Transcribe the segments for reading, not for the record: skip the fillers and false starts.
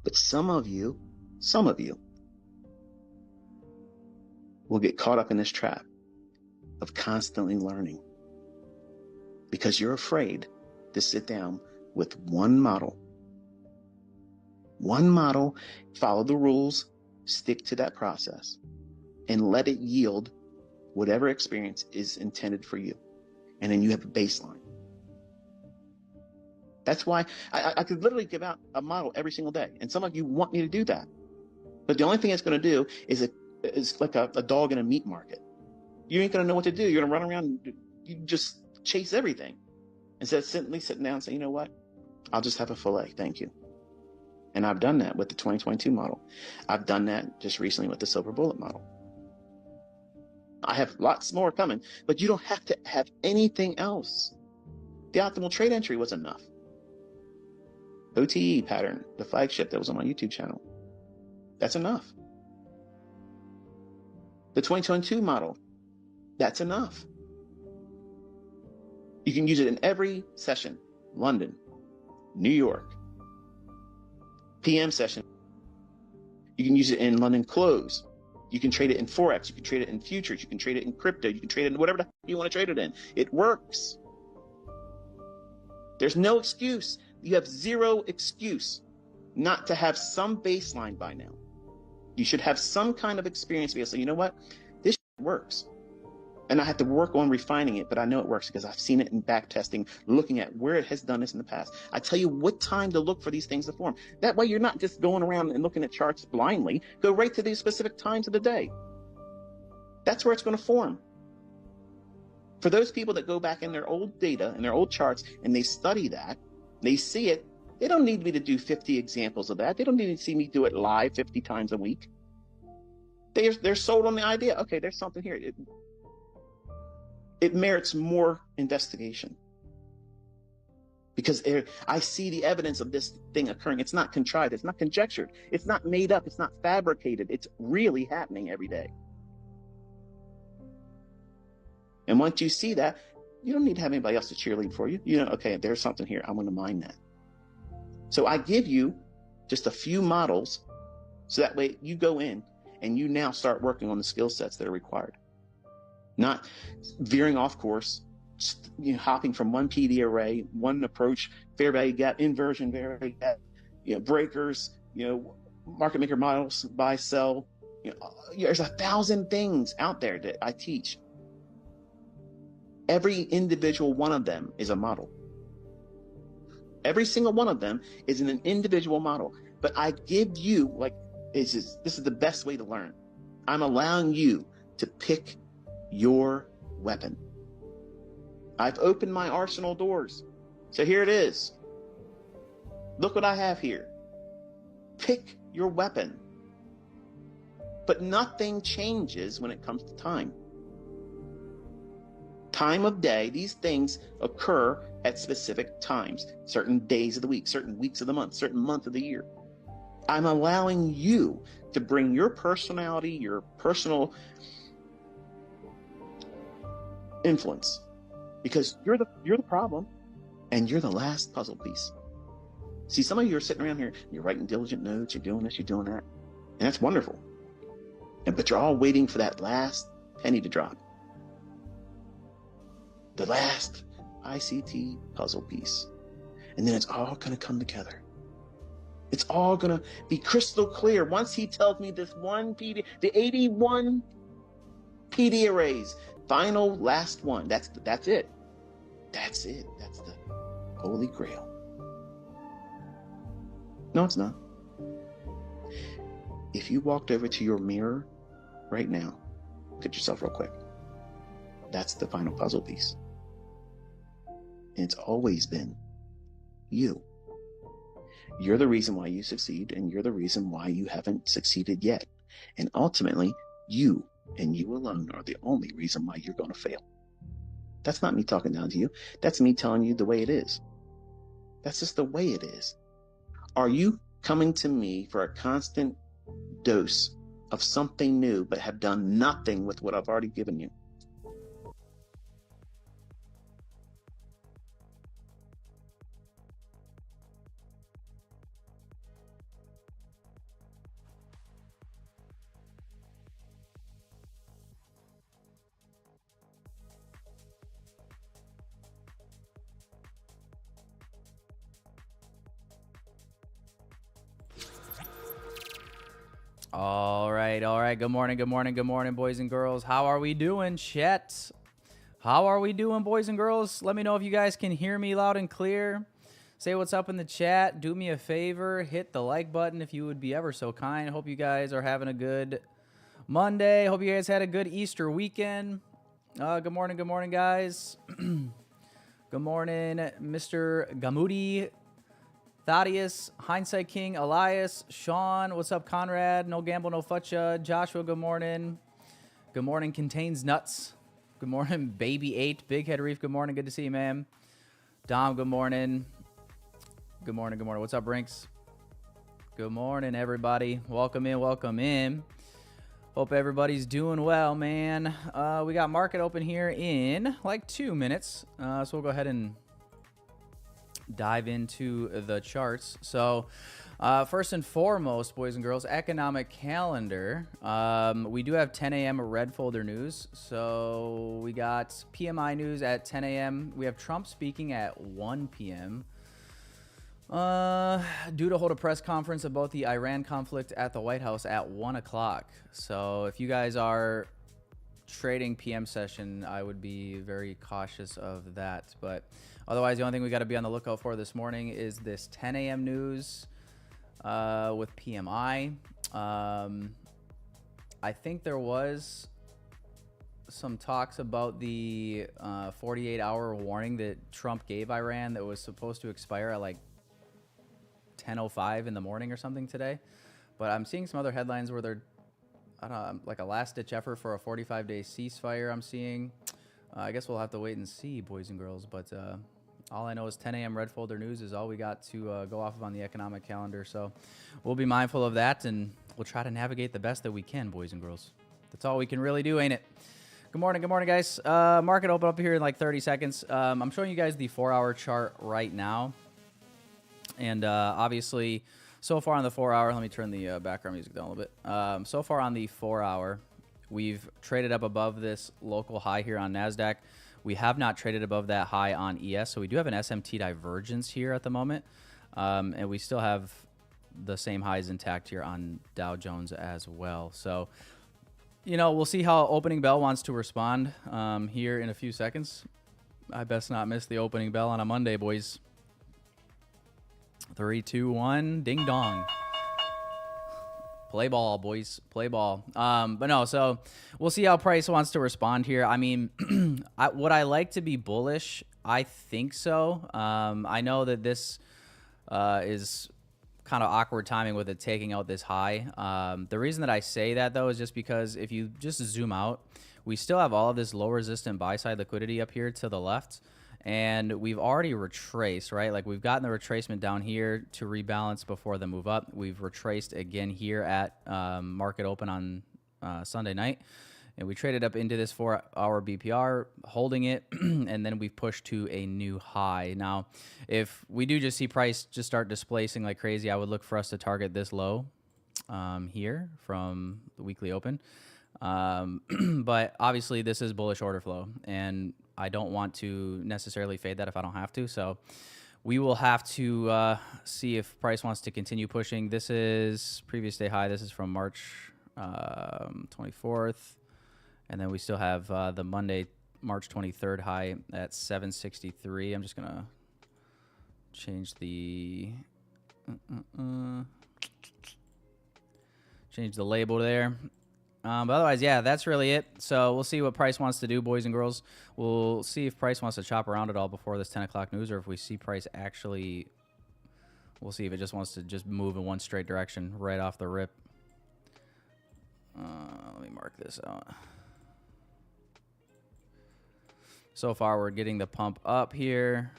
But some of you will get caught up in this trap of constantly learning because you're afraid to sit down with one model, follow the rules, stick to that process, and let it yield whatever experience is intended for you. And then you have a baseline. That's why I could literally give out a model every single day. And some of you want me to do that. But the only thing it's going to do is it's like a dog in a meat market. You ain't going to know what to do. You're going to run around and you just chase everything. Instead of simply sitting down and saying, you know what? I'll just have a filet. Thank you. And I've done that with the 2022 model. I've done that just recently with the silver bullet model. I have lots more coming, but you don't have to have anything else. The optimal trade entry was enough. OTE pattern, the flagship that was on my YouTube channel. That's enough. The 2022 model, that's enough. You can use it in every session. London, New York, PM session. You can use it in London close. You can trade it in Forex. You can trade it in futures. You can trade it in crypto. You can trade it in whatever the heck you want to trade it in. It works. There's no excuse. You have zero excuse not to have some baseline by now. You should have some kind of experience to be able to say, you know what? This works. And I have to work on refining it, but I know it works because I've seen it in back testing, looking at where it has done this in the past. I tell you what time to look for these things to form. That way you're not just going around and looking at charts blindly. Go right to these specific times of the day. That's where it's going to form. For those people that go back in their old data and their old charts and they study that, they see it, they don't need me to do 50 examples of that. They don't need to see me do it live 50 times a week. They're sold on the idea. Okay, there's something here. It merits more investigation because I see the evidence of this thing occurring. It's not contrived. It's not conjectured. It's not made up. It's not fabricated. It's really happening every day. And once you see that, you don't need to have anybody else to cheerlead for you. You know, okay, there's something here. I'm going to mine that. So I give you just a few models so that way you go in and you now start working on the skill sets that are required. Not veering off course, hopping from one PD array, one approach, fair value gap, inversion, value gap, breakers, market maker models, buy, sell. There's 1,000 things out there that I teach. Every individual one of them is a model. Every single one of them is in an individual model. But I give you, this is the best way to learn. I'm allowing you to pick your weapon. I've opened my arsenal doors. So here it is. Look what I have here. Pick your weapon. But nothing changes when it comes to time. Time of day, these things occur at specific times, certain days of the week, certain weeks of the month, certain month of the year. I'm allowing you to bring your personality, your personal influence, because you're the problem and you're the last puzzle piece. See, some of you are sitting around here, you're writing diligent notes, you're doing this, you're doing that, and that's wonderful. But you're all waiting for that last penny to drop. The last ICT puzzle piece. And then it's all going to come together. It's all going to be crystal clear. Once he tells me this one PD, the 81 PD arrays, final last one. That's it. That's it. That's the Holy Grail. No, it's not. If you walked over to your mirror right now, look at yourself real quick. That's the final puzzle piece. And it's always been you. You're the reason why you succeed, and you're the reason why you haven't succeeded yet. And ultimately, you and you alone are the only reason why you're going to fail. That's not me talking down to you. That's me telling you the way it is. That's just the way it is. Are you coming to me for a constant dose of something new, but have done nothing with what I've already given you? All right. Good morning, boys and girls. How are we doing, chat? How are we doing, boys and girls? Let me know if you guys can hear me loud and clear. Say what's up in the chat. Do me a favor. Hit the like button if you would be ever so kind. Hope you guys are having a good Monday. Hope you guys had a good Easter weekend. Good morning, guys. Good morning, Mr. Gamudi, Thaddeus, Hindsight King, Elias, Sean, what's up, Conrad? No Gamble, no Futcha. Joshua, good morning. Good morning, Contains Nuts. Good morning, Baby 8. Big Head Reef, good morning. Good to see you, man. Dom, good morning. Good morning. What's up, Brinks? Good morning, everybody. Welcome in. Hope everybody's doing well, man. We got market open here in like 2 minutes. So we'll go ahead and dive into the charts. So first and foremost, boys and girls, economic calendar. We do have 10 a.m. red folder news. So we got PMI news at 10 a.m. We have Trump speaking at 1 p.m. Due to hold a press conference about the Iran conflict at the White House at 1 o'clock. So if you guys are trading PM session, I would be very cautious of that. But otherwise, the only thing we got to be on the lookout for this morning is this 10 a.m. news with PMI. I think there was some talks about the 48-hour warning that Trump gave Iran that was supposed to expire at like 10:05 in the morning or something today. But I'm seeing some other headlines where they're, I don't know, like a last-ditch effort for a 45-day ceasefire I'm seeing. I guess we'll have to wait and see, boys and girls. But all I know is 10 a.m. red folder news is all we got to go off of on the economic calendar. So we'll be mindful of that, and we'll try to navigate the best that we can, boys and girls. That's all we can really do, ain't it? Good morning, guys. Market open up here in like 30 seconds. I'm showing you guys the 4-hour chart right now. And obviously, so far on the 4-hour, let me turn the background music down a little bit. So far on the 4-hour, we've traded up above this local high here on NASDAQ. We have not traded above that high on ES, so we do have an SMT divergence here at the moment. And we still have the same highs intact here on Dow Jones as well. So, you know, we'll see how opening bell wants to respond here in a few seconds. I best not miss the opening bell on a Monday, boys. 3, 2, 1, ding dong. Play ball, boys. Play ball. But no, so we'll see how price wants to respond here. I mean, would I like to be bullish? I think so. I know that this is kind of awkward timing with it taking out this high. The reason that I say that, though, is just because if you just zoom out, we still have all of this low resistant buy side liquidity up here to the left. And we've already retraced, right? Like we've gotten the retracement down here to rebalance before the move up. We've retraced again here at market open on Sunday night. And we traded up into this 4-hour BPR, holding it, and then we've pushed to a new high. Now, if we do just see price just start displacing like crazy, I would look for us to target this low here from the weekly open. But obviously this is bullish order flow, and I don't want to necessarily fade that if I don't have to. So we will have to see if price wants to continue pushing. This is previous day high. This is from March 24th. And then we still have the Monday, March 23rd high at 763. I'm just going to change the change the label there. But otherwise, yeah, that's really it. So we'll see what price wants to do, boys and girls. We'll see if price wants to chop around at all before this 10 o'clock news, or if we see price actually, we'll see if it just wants to just move in one straight direction right off the rip. Let me mark this out. So far, we're getting the pump up here.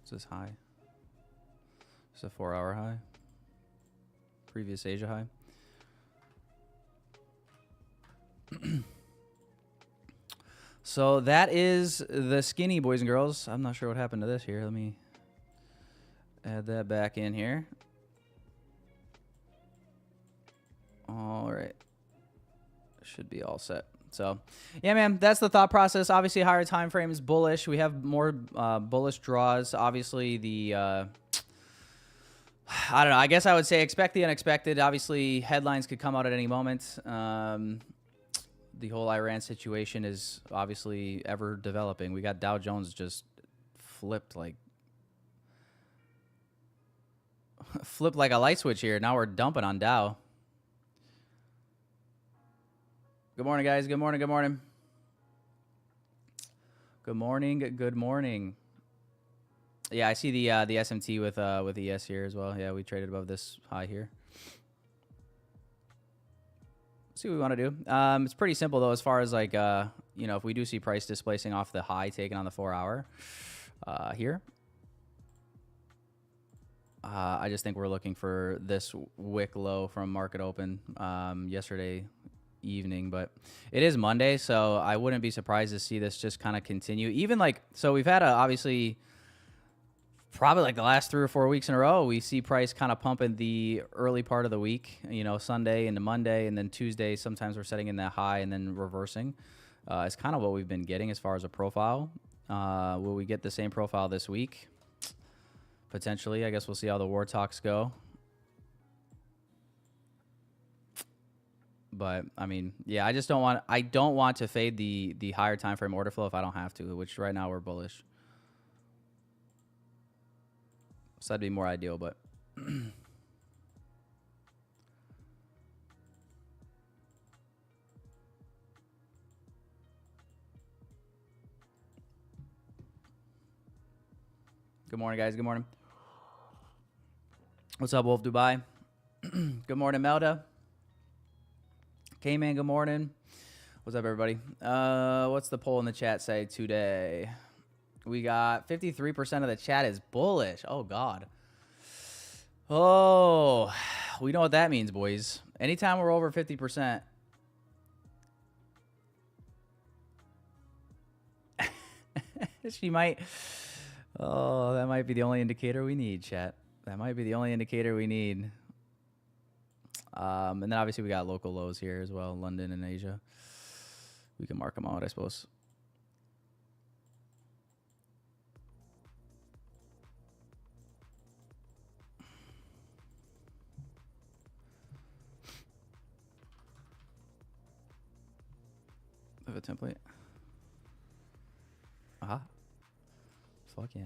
What's this high? It's a 4-hour high. Previous Asia high. So that is the skinny, boys and girls. I'm not sure what happened to this here. Let me add that back in here. All right. Should be all set. So, yeah, man, that's the thought process. Obviously, higher time frame is bullish. We have more bullish draws. Obviously, the I don't know. I guess I would say expect the unexpected. Obviously, headlines could come out at any moment. The whole Iran situation is obviously ever developing. We got Dow Jones just flipped like a light switch here. Now we're dumping on Dow. Good morning, guys. Good morning. Good morning. Good morning. Good morning. Yeah, I see the SMT with ES here as well. Yeah, we traded above this high here. See what we want to do. It's pretty simple though, as far as like you know, if we do see price displacing off the high taken on the 4-hour here. I just think we're looking for this wick low from market open yesterday evening, but it is Monday, so I wouldn't be surprised to see this just kind of continue. Even like, so we've had obviously probably like the last 3 or 4 weeks in a row, we see price kind of pumping the early part of the week, you know, Sunday into Monday, and then Tuesday, sometimes we're setting in that high and then reversing. It's kind of what we've been getting as far as a profile. Will we get the same profile this week? Potentially. I guess we'll see how the war talks go. But I mean, yeah, I don't want to fade the higher time frame order flow if I don't have to, which right now we're bullish. So that'd be more ideal, but good morning, guys. Good morning. What's up, Wolf Dubai? Good morning, Melda. K-Man, good morning. What's up, everybody? What's the poll in the chat say today? We got 53% of the chat is bullish. Oh, God. Oh, we know what that means, boys. Anytime we're over 50%. She might. Oh, that might be the only indicator we need, chat. That might be the only indicator we need. And then obviously we got local lows here as well, London and Asia. We can mark them out, I suppose. Of a template. Fuck yeah.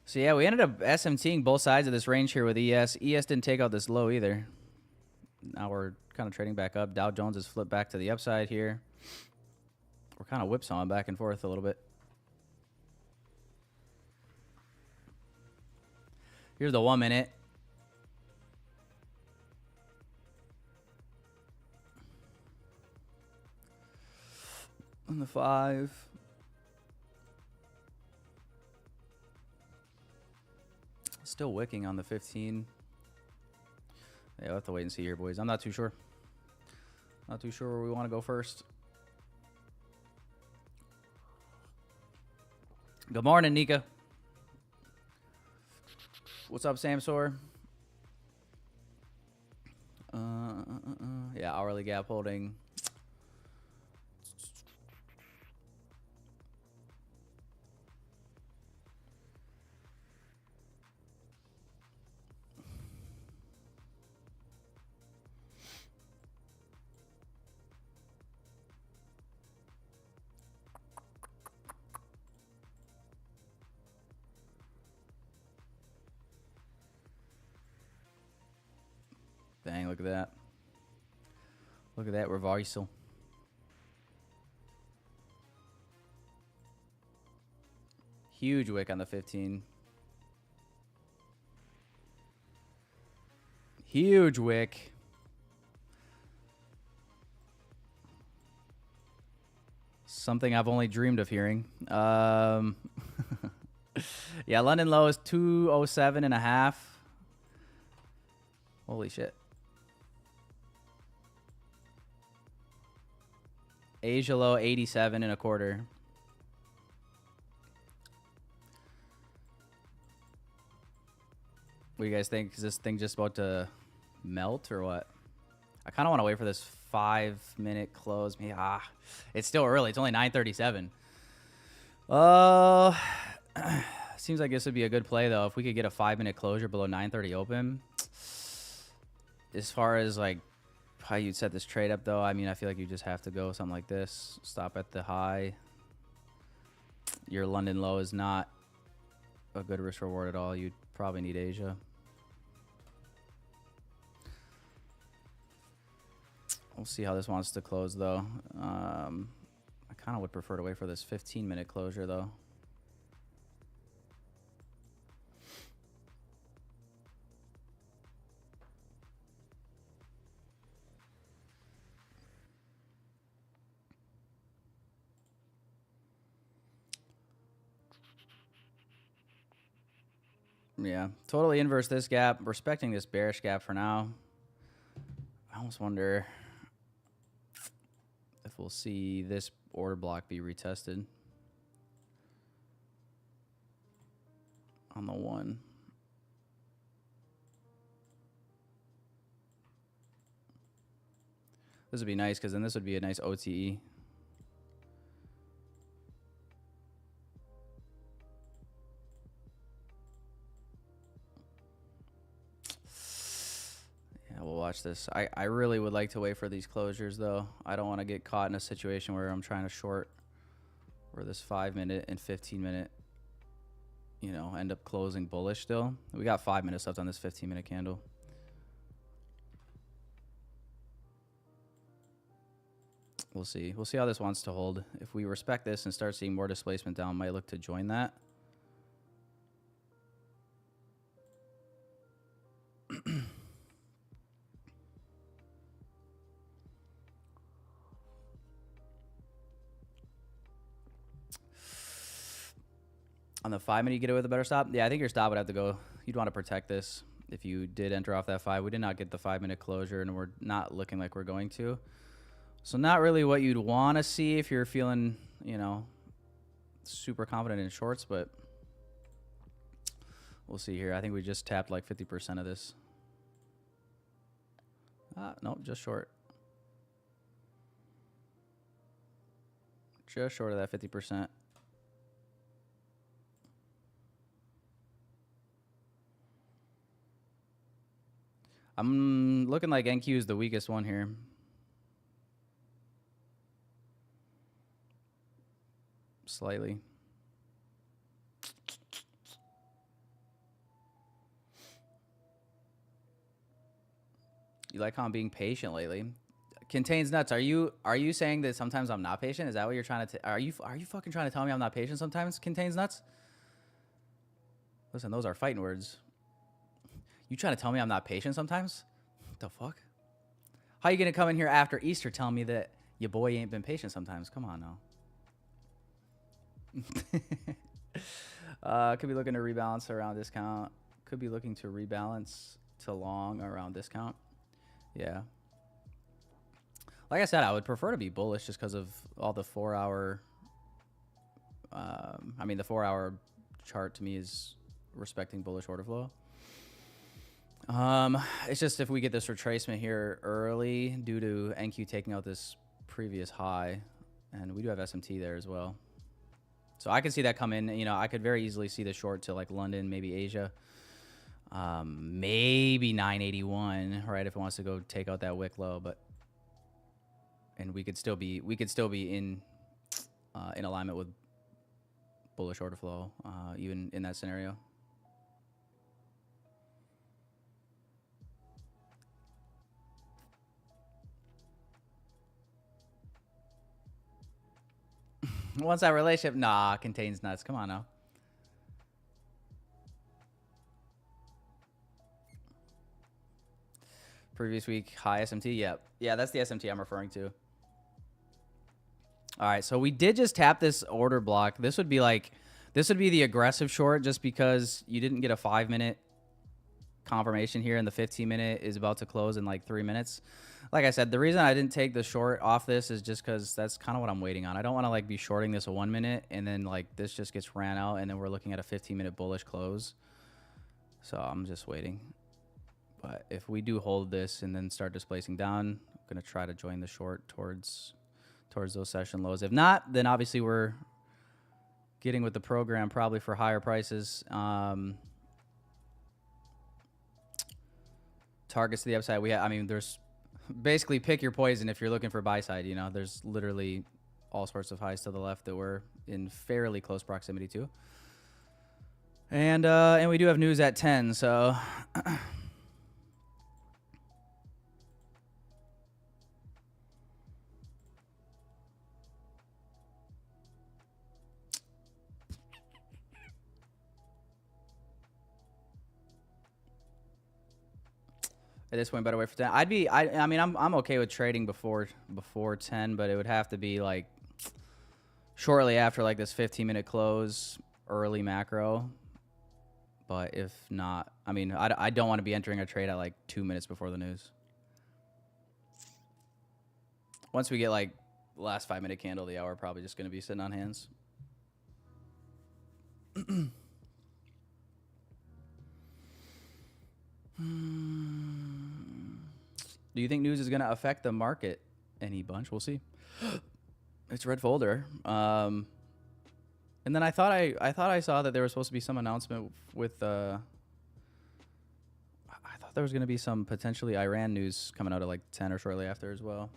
So yeah, we ended up SMTing both sides of this range here with ES. ES didn't take out this low either. Now we're kind of trading back up. Dow Jones has flipped back to the upside here. We're kind of whipsawing back and forth a little bit. Here's the 1 minute. And the 5. Still wicking on the 15. Yeah, we'll have to wait and see here, boys. I'm not too sure. Not too sure where we want to go first. Good morning, Nika. What's up, Samsor? Yeah, hourly gap holding. Dang, look at that. Look at that reversal. Huge wick on the 15. Huge wick. Something I've only dreamed of hearing. Yeah, London low is 207.5. Holy shit. Asia low 87.25. What do you guys think? Is this thing just about to melt or what? I kind of want to wait for this 5-minute close. It's still early. It's only 9:37. Seems like this would be a good play though. If we could get a 5-minute closure below 9:30 open. As far as like how you'd set this trade up though, I mean, I feel like you just have to go something like this. Stop at the high. Your London low is not a good risk reward at all. You'd probably need Asia. We'll see how this wants to close though. I kind of would prefer to wait for this 15-minute closure though. Yeah, totally inverse this gap. Respecting this bearish gap for now. I almost wonder if we'll see this order block be retested on the 1. This would be nice because then this would be a nice OTE. We'll watch this. I really would like to wait for these closures though. I don't want to get caught in a situation where I'm trying to short where this 5-minute and 15-minute, you know, end up closing bullish still. We got 5 minutes left on this 15-minute candle. We'll see. We'll see how this wants to hold. If we respect this and start seeing more displacement down, might look to join that. On the 5-minute, you get it with a better stop? Yeah, I think your stop would have to go. You'd want to protect this if you did enter off that 5. We did not get the 5-minute closure, and we're not looking like we're going to. So not really what you'd want to see if you're feeling, you know, super confident in shorts, but we'll see here. I think we just tapped like 50% of this. Nope, just short. Just short of that 50%. I'm looking like NQ is the weakest one here. Slightly. You like how I'm being patient lately? Contains nuts. Are you saying that sometimes I'm not patient? Is that what you're trying to? Are you fucking trying to tell me I'm not patient sometimes? Contains nuts. Listen, those are fighting words. You trying to tell me I'm not patient sometimes? What the fuck? How you gonna come in here after Easter telling me that your boy ain't been patient sometimes? Come on now. Could be looking to rebalance around discount. Could be looking to rebalance to long around discount. Yeah. Like I said, I would prefer to be bullish just because of all the 4-hour. I mean, the 4-hour chart to me is respecting bullish order flow. It's just if we get this retracement here early due to NQ taking out this previous high, and we do have SMT there as well. So I could see that come in. You know, I could very easily see the short to like London, maybe Asia, maybe 981, right? If it wants to go take out that wick low, but and we could still be in alignment with bullish order flow, even in that scenario. Once that relationship, nah, contains nuts. Come on now. Previous week, high SMT. Yep. Yeah, that's the SMT I'm referring to. All right, so we did just tap this order block. This would be the aggressive short just because you didn't get a 5-minute confirmation here, and the 15-minute is about to close in like 3 minutes. Like I said, the reason I didn't take the short off this is just because that's kind of what I'm waiting on. I don't want to like be shorting this a 1 minute and then like this just gets ran out and then we're looking at a 15-minute bullish close. So I'm just waiting. But if we do hold this and then start displacing down, I'm going to try to join the short towards those session lows. If not, then obviously we're getting with the program probably for higher prices. Targets to the upside. I mean, there's basically pick your poison if you're looking for buy side. You know, there's literally all sorts of highs to the left that we're in fairly close proximity to. And we do have news at 10, so at this point, better wait for 10. I mean, I'm okay with trading before 10, but it would have to be like shortly after like this 15-minute close, early macro. But if not, I mean, I don't want to be entering a trade at like 2 minutes before the news. Once we get like the last 5-minute candle of the hour, probably just going to be sitting on hands. Do you think news is going to affect the market any bunch? We'll see. It's red folder. And then I thought I saw that there was supposed to be some announcement with I thought there was going to be some potentially Iran news coming out at like 10 or shortly after as well.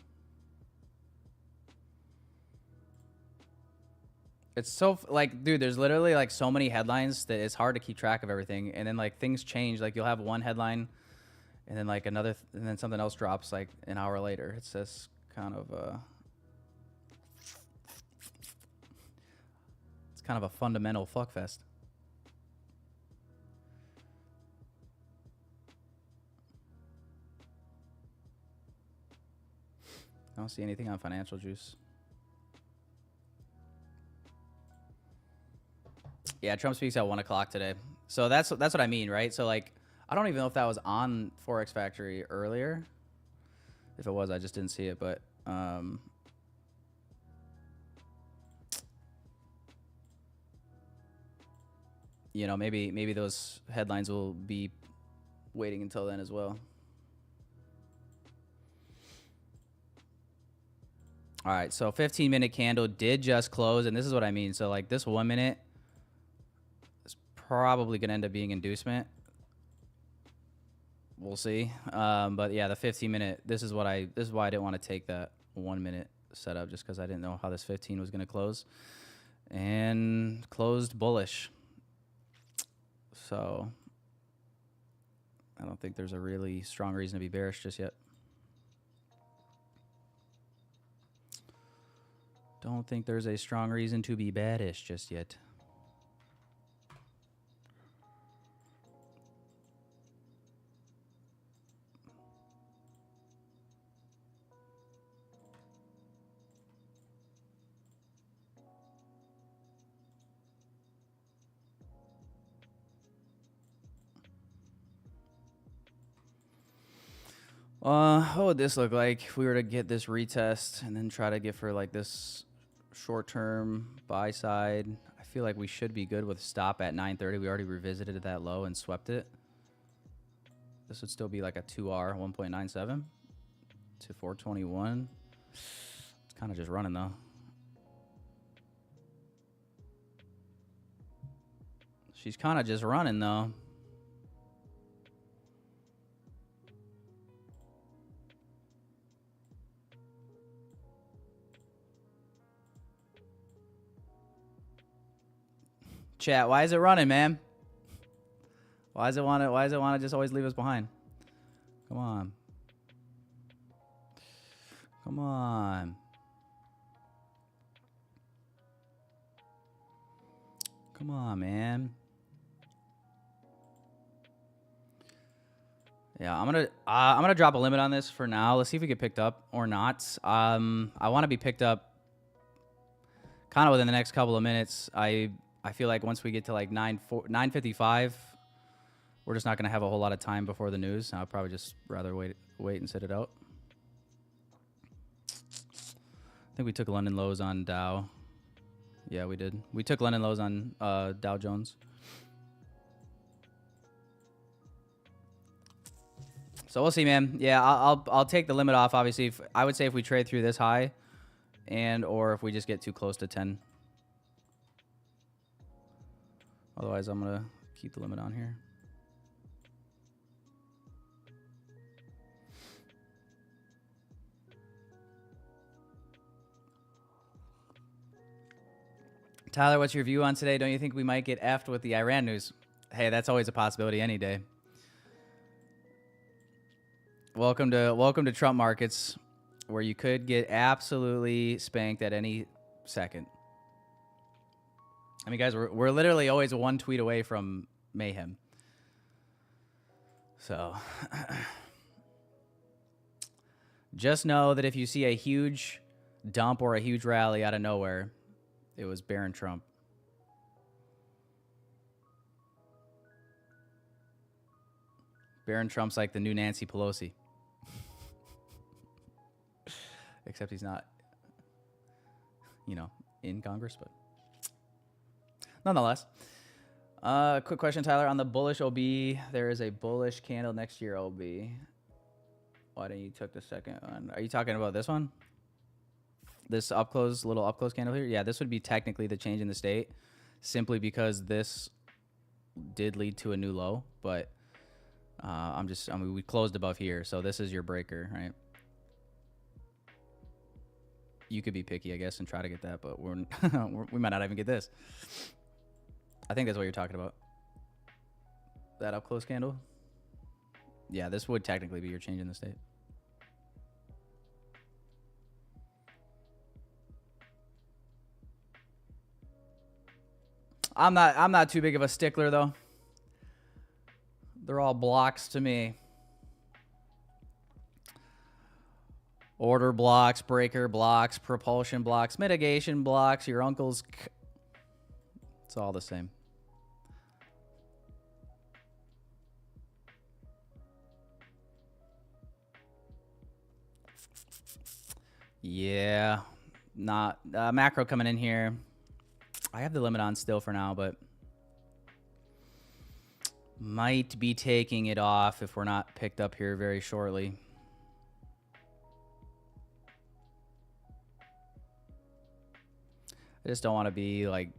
It's so like, dude, there's literally like so many headlines that it's hard to keep track of everything. And then like things change. Like you'll have one headline and then like another, and then something else drops like an hour later. It's just kind of it's kind of a fundamental fuckfest. I don't see anything on financial juice. Yeah, Trump speaks at 1 o'clock today. So that's what I mean, right? So like, I don't even know if that was on Forex Factory earlier. If it was, I just didn't see it. But you know, maybe those headlines will be waiting until then as well. All right, so 15-minute candle did just close, and this is what I mean. So like this 1 minute is probably gonna end up being inducement. We'll see. But yeah, the 15-minute. This is why I didn't want to take that 1 minute setup, just because I didn't know how this 15 was gonna close, and closed bullish. So I don't think there's a really strong reason to be bearish just yet. Don't think there's a strong reason to be baddish just yet. What would this look like if we were to get this retest and then try to get for like this short-term buy side? I feel like we should be good with stop at 930. We already revisited that low and swept it. This would still be like a 2R 1.97 to 421. It's kind of just running though. She's kind of just running though. Chat, why is it running, man? Why does it want to just always leave us behind? Come on. Come on. Come on, man. Yeah, I'm gonna drop a limit on this for now. Let's see if we get picked up or not. I want to be picked up kind of within the next couple of minutes. I feel like once we get to like 9:55, we're just not going to have a whole lot of time before the news. I'll probably just rather wait and sit it out. I think we took London lows on Dow. Yeah, we did. We took London lows on Dow Jones. So we'll see, man. Yeah, I'll take the limit off. Obviously, I would say if we trade through this high, and or if we just get too close to 10. Otherwise, I'm gonna keep the limit on here. Tyler, what's your view on today? Don't you think we might get effed with the Iran news? Hey, that's always a possibility any day. Welcome to Trump markets, where you could get absolutely spanked at any second. I mean, guys, we're literally always one tweet away from mayhem. So just know that if you see a huge dump or a huge rally out of nowhere, it was Barron Trump. Barron Trump's like the new Nancy Pelosi. Except he's not, you know, in Congress, but nonetheless. Quick question, Tyler. On the bullish OB, there is a bullish candle next to your OB. Why didn't you took the second one? Are you talking about this one? This little up close candle here? Yeah, this would be technically the change in the state, simply because this did lead to a new low, but I mean, we closed above here, so this is your breaker, right? You could be picky, I guess, and try to get that, but we might not even get this. I think that's what you're talking about. That up close candle? Yeah, this would technically be your change in the state. I'm not too big of a stickler though. They're all blocks to me. Order blocks, breaker blocks, propulsion blocks, mitigation blocks, your uncle's. It's all the same. Yeah, not macro coming in here. I have the limit on still for now, but might be taking it off if we're not picked up here very shortly. I just don't want to be like,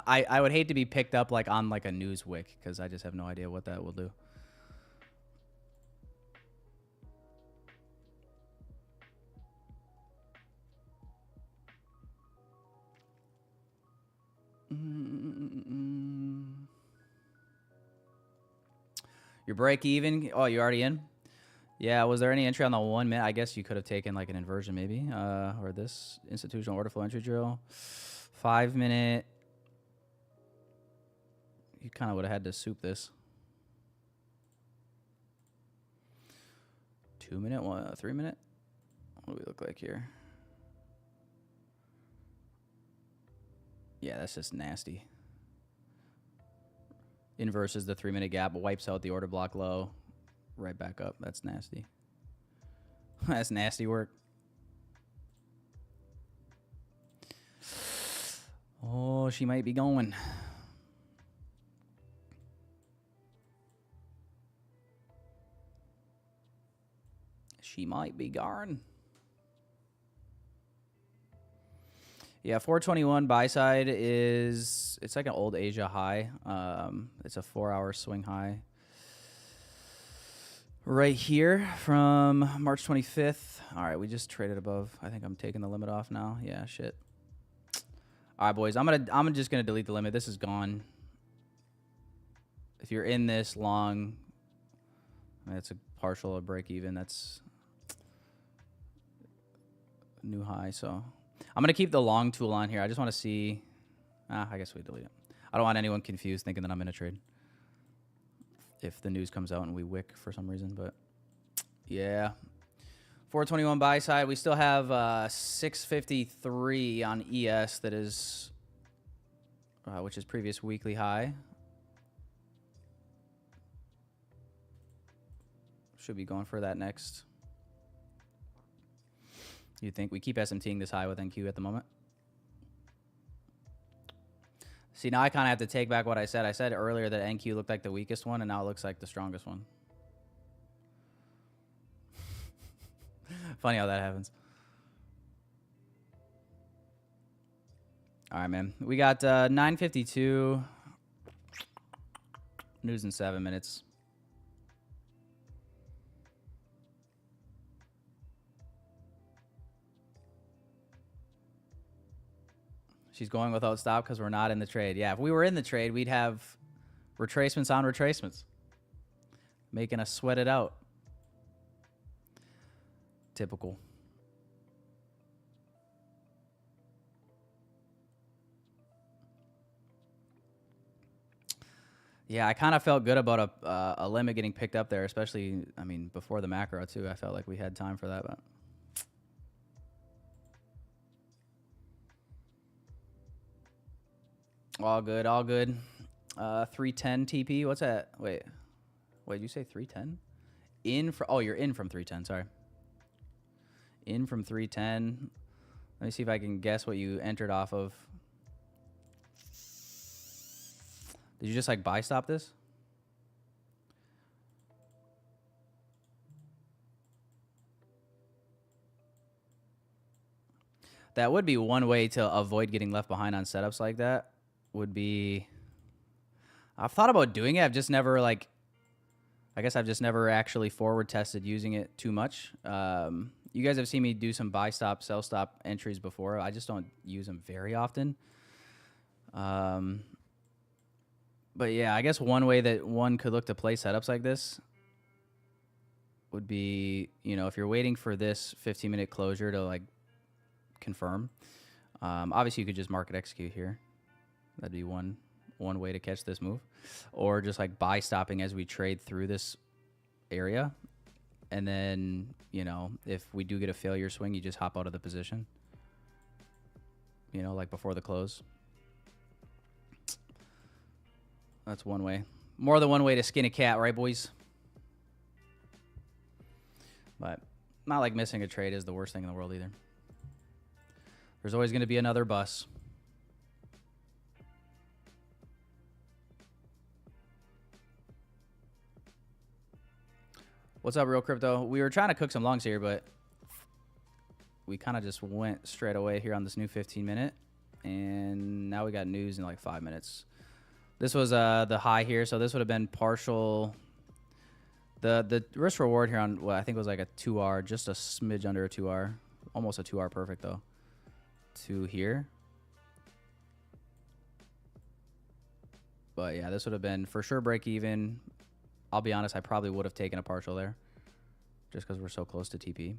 I would hate to be picked up like on like a news wick, because I just have no idea what that will do. Your break even. Oh, you already in? Yeah. Was there any entry on the 1 minute? I guess you could have taken like an inversion maybe, or this institutional order flow entry drill. 5 minute. You kind of would have had to soup this. 2 minute, 3 minute. What do we look like here? Yeah, that's just nasty. Inverses the 3 minute gap, wipes out the order block low, right back up. That's nasty. That's nasty work. Oh, she might be going. She might be going. Yeah, 421 buy side is, it's like an old Asia high. It's a 4-hour swing high. Right here from March 25th. All right, we just traded above. I think I'm taking the limit off now. Yeah, shit. All right, boys, I'm just gonna delete the limit. This is gone. If you're in this long, that's a partial, a break even. That's a new high, so. I'm going to keep the long tool on here. I just want to see. I guess we delete it. I don't want anyone confused thinking that I'm in a trade if the news comes out and we wick for some reason. But, yeah. 421 buy side. We still have 653 on ES that is, which is previous weekly high. Should be going for that next. You think we keep SMTing this high with NQ at the moment? See, now I kind of have to take back what I said. I said earlier that NQ looked like the weakest one, and now it looks like the strongest one. Funny how that happens. All right, man. We got 9:52. News in 7 minutes. She's going without stop because we're not in the trade. Yeah, if we were in the trade, we'd have retracements on retracements, making us sweat it out. Typical. Yeah, I kind of felt good about a limit getting picked up there, especially, I mean, before the macro, too. I felt like we had time for that, but... All good, all good. 310 TP. What's that? Wait, did you say 310? In for, oh, you're in from 310. Sorry. In from 310. Let me see if I can guess what you entered off of. Did you just like buy stop this? That would be one way to avoid getting left behind on setups like that. Would be, I've thought about doing it. I've just never like, I guess I've just never actually forward tested using it too much. You guys have seen me do some buy stop, sell stop entries before. I just don't use them very often. But yeah, I guess one way that one could look to play setups like this would be, you know, if you're waiting for this 15-minute closure to like confirm, obviously you could just market execute here. That'd be one way to catch this move. Or just like buy stopping as we trade through this area. And then, you know, if we do get a failure swing, you just hop out of the position. You know, like before the close. That's one way. More than one way to skin a cat, right, boys? But not like missing a trade is the worst thing in the world either. There's always going to be another bus. What's up, Real Crypto? We were trying to cook some longs here, but we kind of just went straight away here on this new 15-minute. And now we got news in like 5 minutes. This was the high here, so this would have been partial. The risk reward here on, well, I think it was like a 2R, just a smidge under a 2R. Almost a 2R perfect, though. To here. But yeah, this would have been for sure break even. I'll be honest, I probably would have taken a partial there just because we're so close to TP.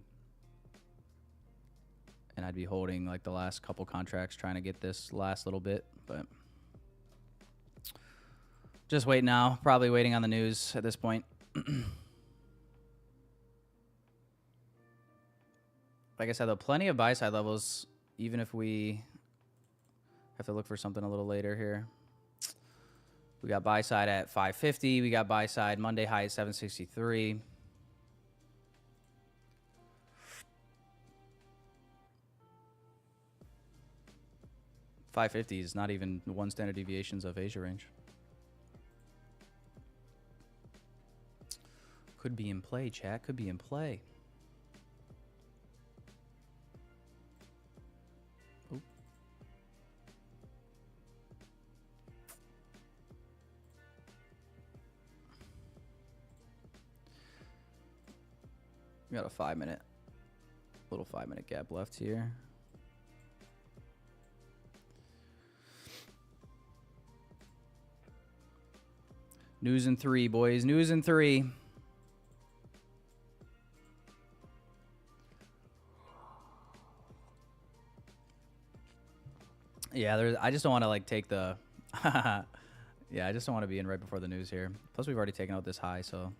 And I'd be holding like the last couple contracts trying to get this last little bit, but just wait now. Probably waiting on the news at this point. Like I said, though, plenty of buy side levels, even if we have to look for something a little later here. We got buy side at 550. We got buy side Monday high at 763. $550 is not even one standard deviations of Asia range. Could be in play, chat. Could be in play. Oop. We got a 5 minute, little 5 minute gap left here. News in 3, boys. News in 3. Yeah, I just don't want to like take the. Yeah, I just don't want to be in right before the news here. Plus, we've already taken out this high, so.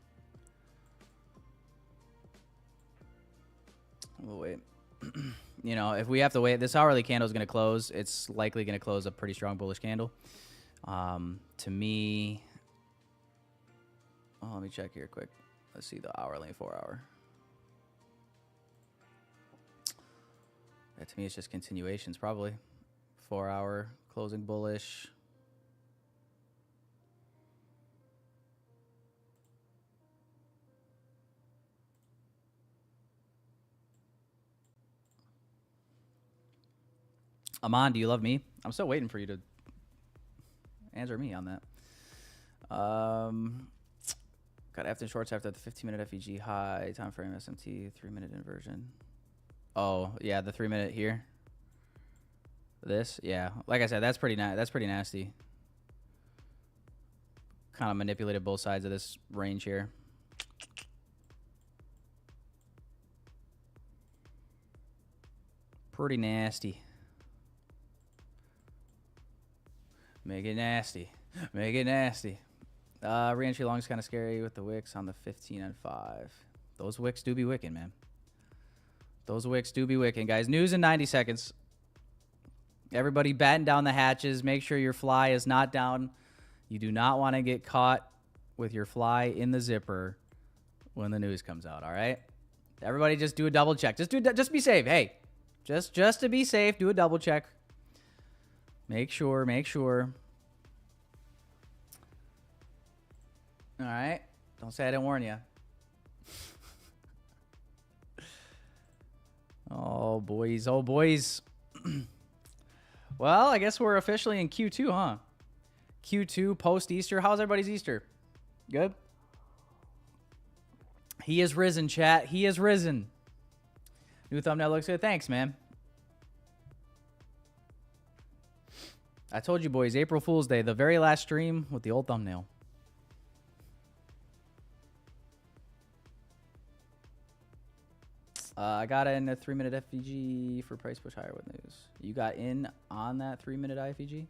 We'll wait. You know, if we have to wait, this hourly candle is going to close. It's likely going to close a pretty strong bullish candle. To me, oh, let me check here quick. Let's see the hourly and 4 hour. Yeah, to me, it's just continuations probably. 4 hour closing bullish. Amon, do you love me? I'm still waiting for you to answer me on that. Got after shorts after the 15-minute FEG high, time frame SMT, 3-minute inversion. Oh, yeah, the 3-minute here. This, yeah. Like I said, that's pretty nasty. Kind of manipulated both sides of this range here. Pretty nasty. Make it nasty. Make it nasty. Re-entry long is kind of scary with the wicks on the 15 and 5. Those wicks do be wicking, man. Those wicks do be wicking, guys. News in 90 seconds. Everybody batten down the hatches. Make sure your fly is not down. You do not want to get caught with your fly in the zipper when the news comes out, all right? Everybody just do a double check. Just be safe. Hey, just to be safe, do a double check. Make sure. All right. Don't say I didn't warn you. Oh, boys. Oh, boys. Well, I guess we're officially in Q2, huh? Q2 post-Easter. How's everybody's Easter? Good? He is risen, chat. He is risen. New thumbnail looks good. Thanks, man. I told you, boys, April Fool's Day, the very last stream with the old thumbnail. I got in a 3-minute FVG for price push higher with news. You got in on that 3-minute IFVG?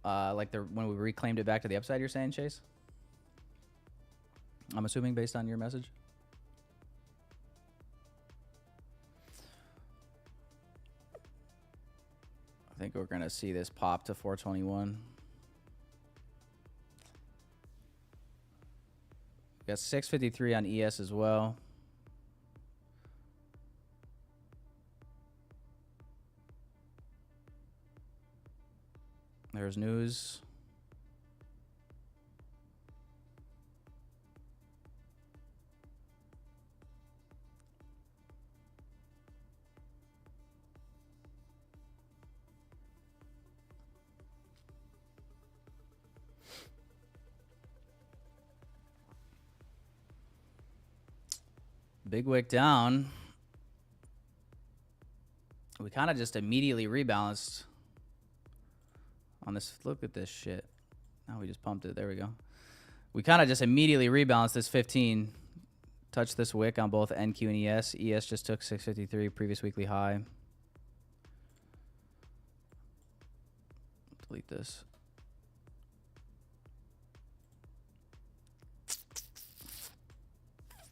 Like when we reclaimed it back to the upside, you're saying, Chase? I'm assuming based on your message. I think we're going to see this pop to 421. We got 653 on ES as well. There's news. Big wick down. We kind of just immediately rebalanced on this. Look at this shit. Now we just pumped it. There we go. We kind of just immediately rebalanced this 15. Touched this wick on both NQ and ES. ES just took 653, previous weekly high. Delete this.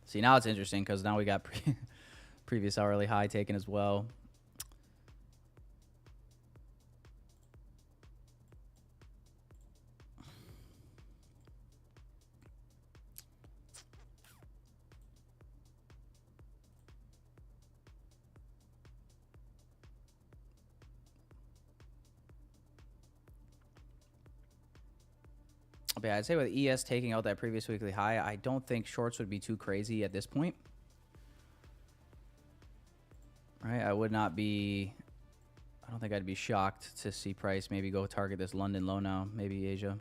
See, now it's interesting because now we got previous hourly high taken as well. But yeah, I'd say with ES taking out that previous weekly high, I don't think shorts would be too crazy at this point. Right? I would not be... I don't think I'd be shocked to see price maybe go target this London low now. Maybe Asia.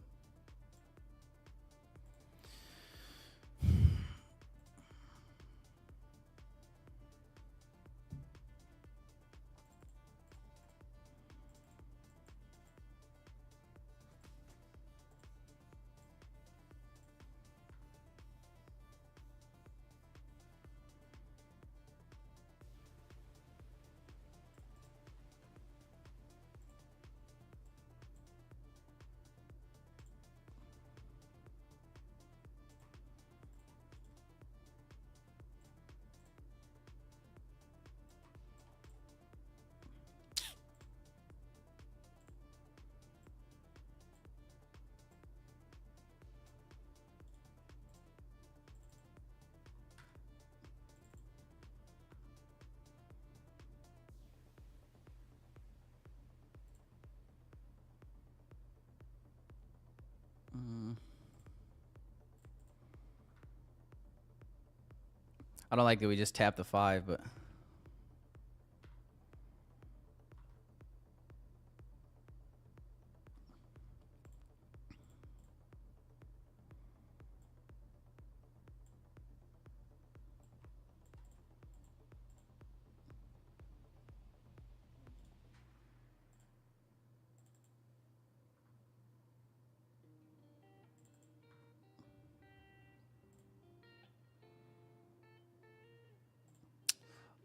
I don't like that we just tapped the 5, but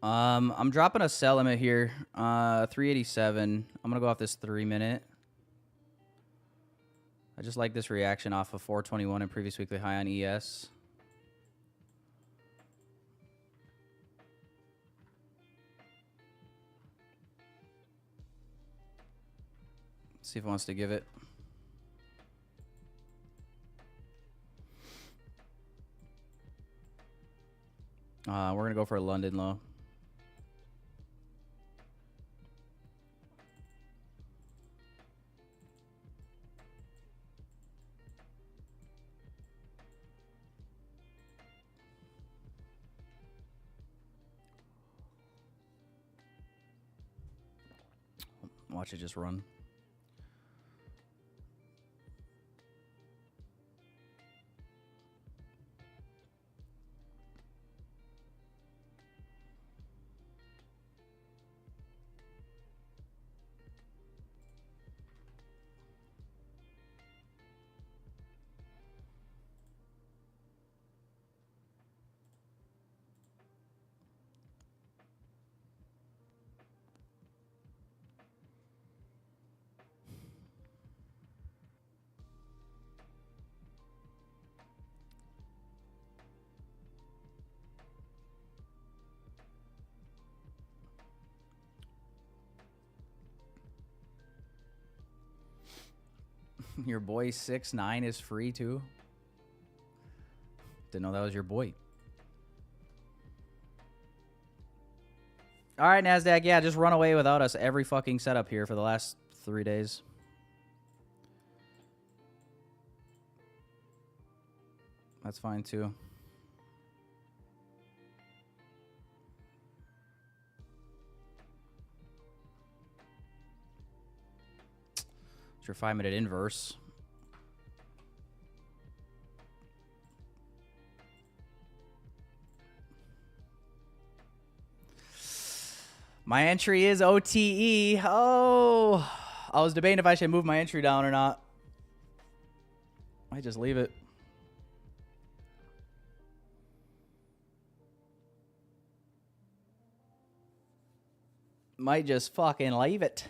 I'm dropping a sell limit here. 387. I'm gonna go off this 3-minute. I just like this reaction off of 421 and previous weekly high on ES. See if it wants to give it. We're gonna go for a London low. Watch it just run. Your boy 6'9" is free too. Didn't know that was your boy. All right, NASDAQ. Yeah, just run away without us every fucking setup here for the last 3 days. That's fine too. It's your 5-minute inverse. My entry is OTE. Oh, I was debating if I should move my entry down or not. I just leave it. Might just fucking leave it.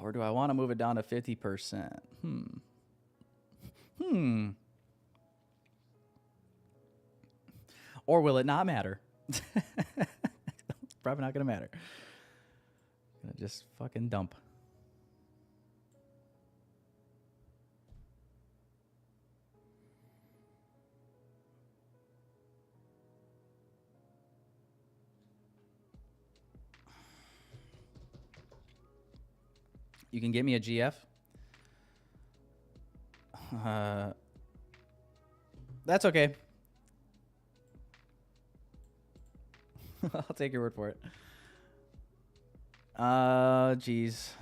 Or do I want to move it down to 50%? Or will it not matter? Probably not going to matter. Gonna just fucking dump. You can get me a GF. That's okay. I'll take your word for it. Geez.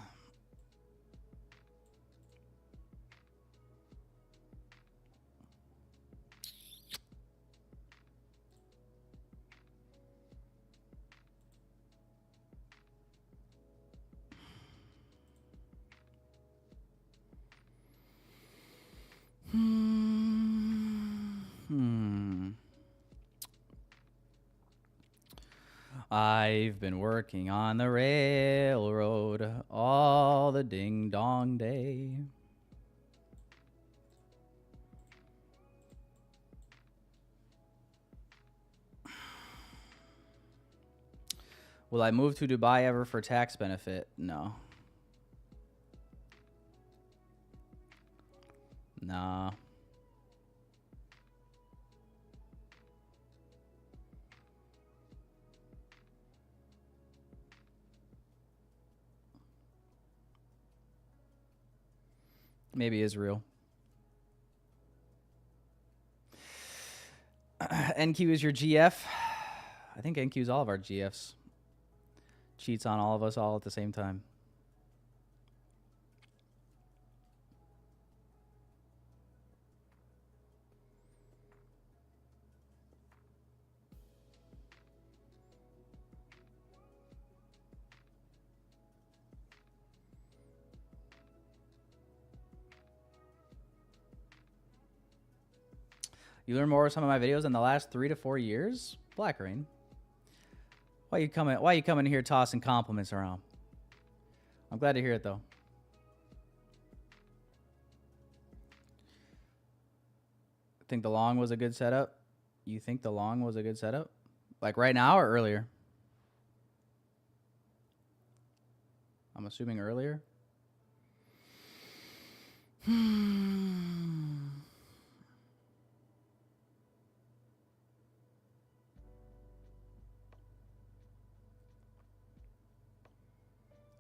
I've been working on the railroad all the ding-dong day. Will I move to Dubai ever for tax benefit? No. Nah. Maybe Israel. NQ is your GF. I think NQ is all of our GFs. Cheats on all of us all at the same time. You learn more of some of my videos in the last 3 to 4 years? Black Rain. Why you coming here tossing compliments around? I'm glad to hear it though. Think the long was a good setup? You think the long was a good setup? Like right now or earlier? I'm assuming earlier.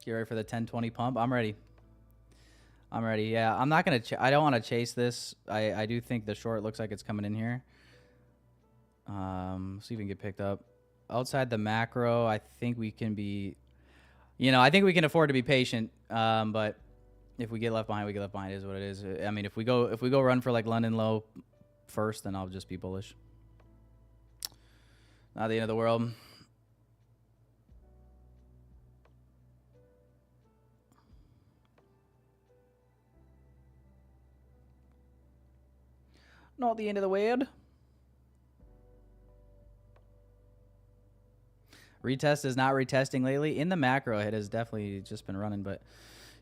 Get ready for the 10-20 pump. I'm ready. I'm ready. Yeah, I'm not going to... I don't want to chase this. I do think the short looks like it's coming in here. See if we can get picked up. Outside the macro, I think we can be... You know, I think we can afford to be patient. But if we get left behind, we get left behind. It is what it is. I mean, if we go run for like London low first, then I'll just be bullish. Not the end of the world. Not the end of the world. Retest is not retesting lately. In the macro, it has definitely just been running. But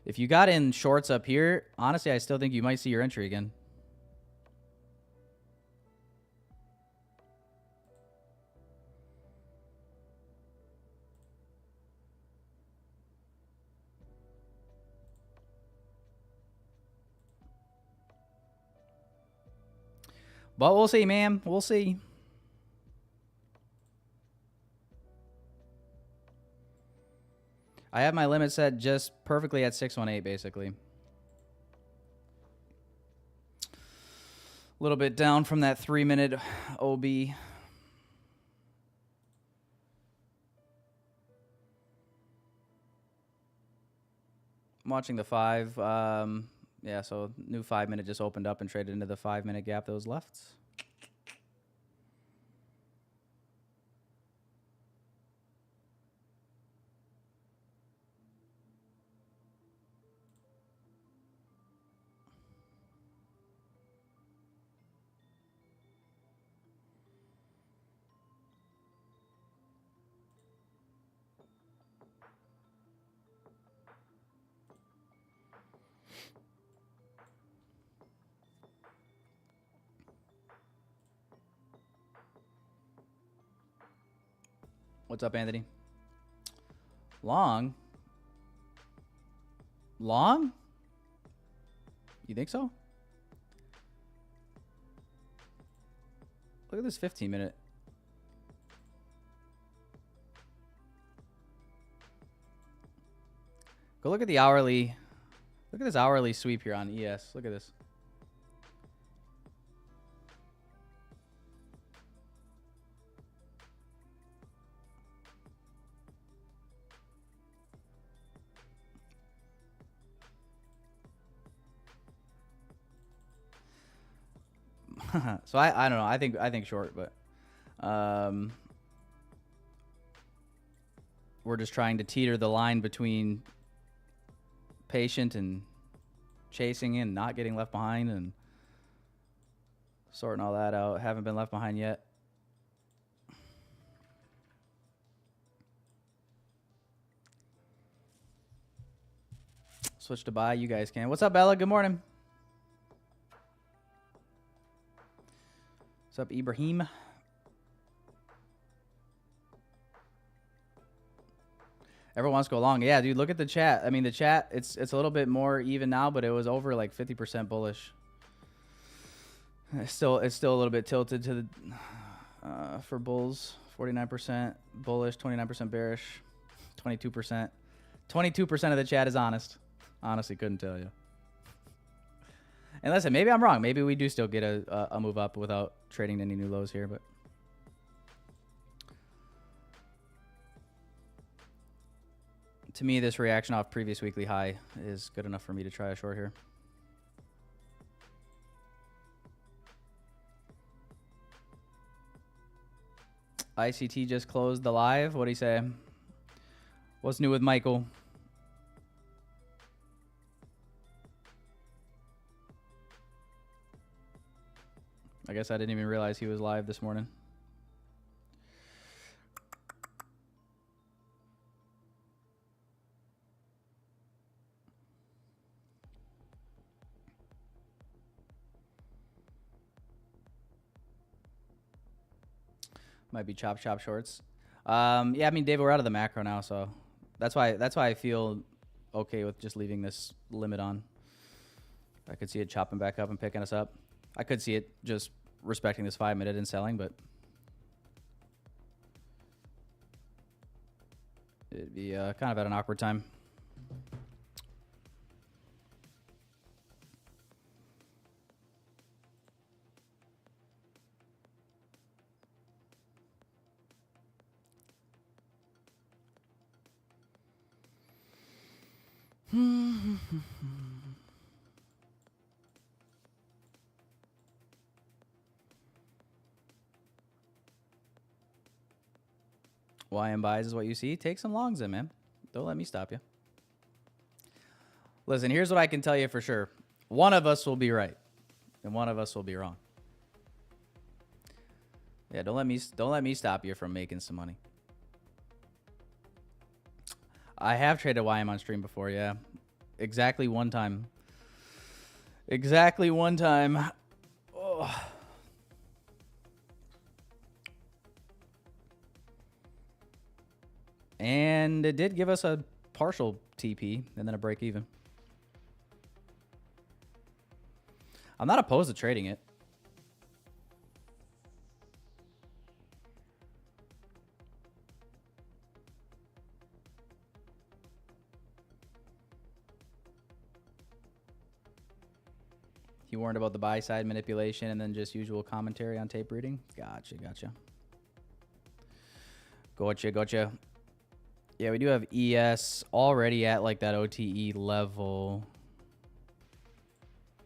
if you got in shorts up here, honestly, I still think you might see your entry again. But we'll see, man. We'll see. I have my limit set just perfectly at 618, basically. A little bit down from that 3-minute OB. I'm watching the 5. Yeah, so new 5-minute just opened up and traded into the 5-minute gap that was left. What's up, Anthony? Long? Long? You think so? Look at this 15-minute. Go look at the hourly. Look at this hourly sweep here on ES. Look at this. So I don't know. I think short, but we're just trying to teeter the line between patient and chasing and not getting left behind and sorting all that out. Haven't been left behind yet. Switch to buy. You guys can. What's up, Bella? Good morning. What's up, Ibrahim? Everyone wants to go long. Yeah, dude, look at the chat. I mean, the chat, it's a little bit more even now, but it was over like 50% bullish. It's still a little bit tilted to the for bulls. 49% bullish, 29% bearish, 22%. 22% of the chat is honest. Honestly, couldn't tell you. And listen, maybe I'm wrong. Maybe we do still get a move up without trading any new lows here, but To me, this reaction off previous weekly high is good enough for me to try a short here. ICT just closed the live. What do you say? What's new with Michael? I guess I didn't even realize he was live this morning. Might be chop shorts. Yeah, I mean, David, we're out of the macro now, so that's why I feel okay with just leaving this limit on. I could see it chopping back up and picking us up. I could see it just respecting this 5 minute and selling, but it'd be kind of at an awkward time. YM buys is what you see. Take some longs in, man. Don't let me stop you. Listen, here's what I can tell you for sure. One of us will be right, and one of us will be wrong. Yeah, don't let me stop you from making some money. I have traded YM on stream before, yeah. Exactly one time. Exactly one time. Oh. And it did give us a partial TP and then a break even. I'm not opposed to trading it. You warned about the buy side manipulation and then just usual commentary on tape reading? Gotcha. Gotcha. Yeah, we do have ES already at like that OTE level.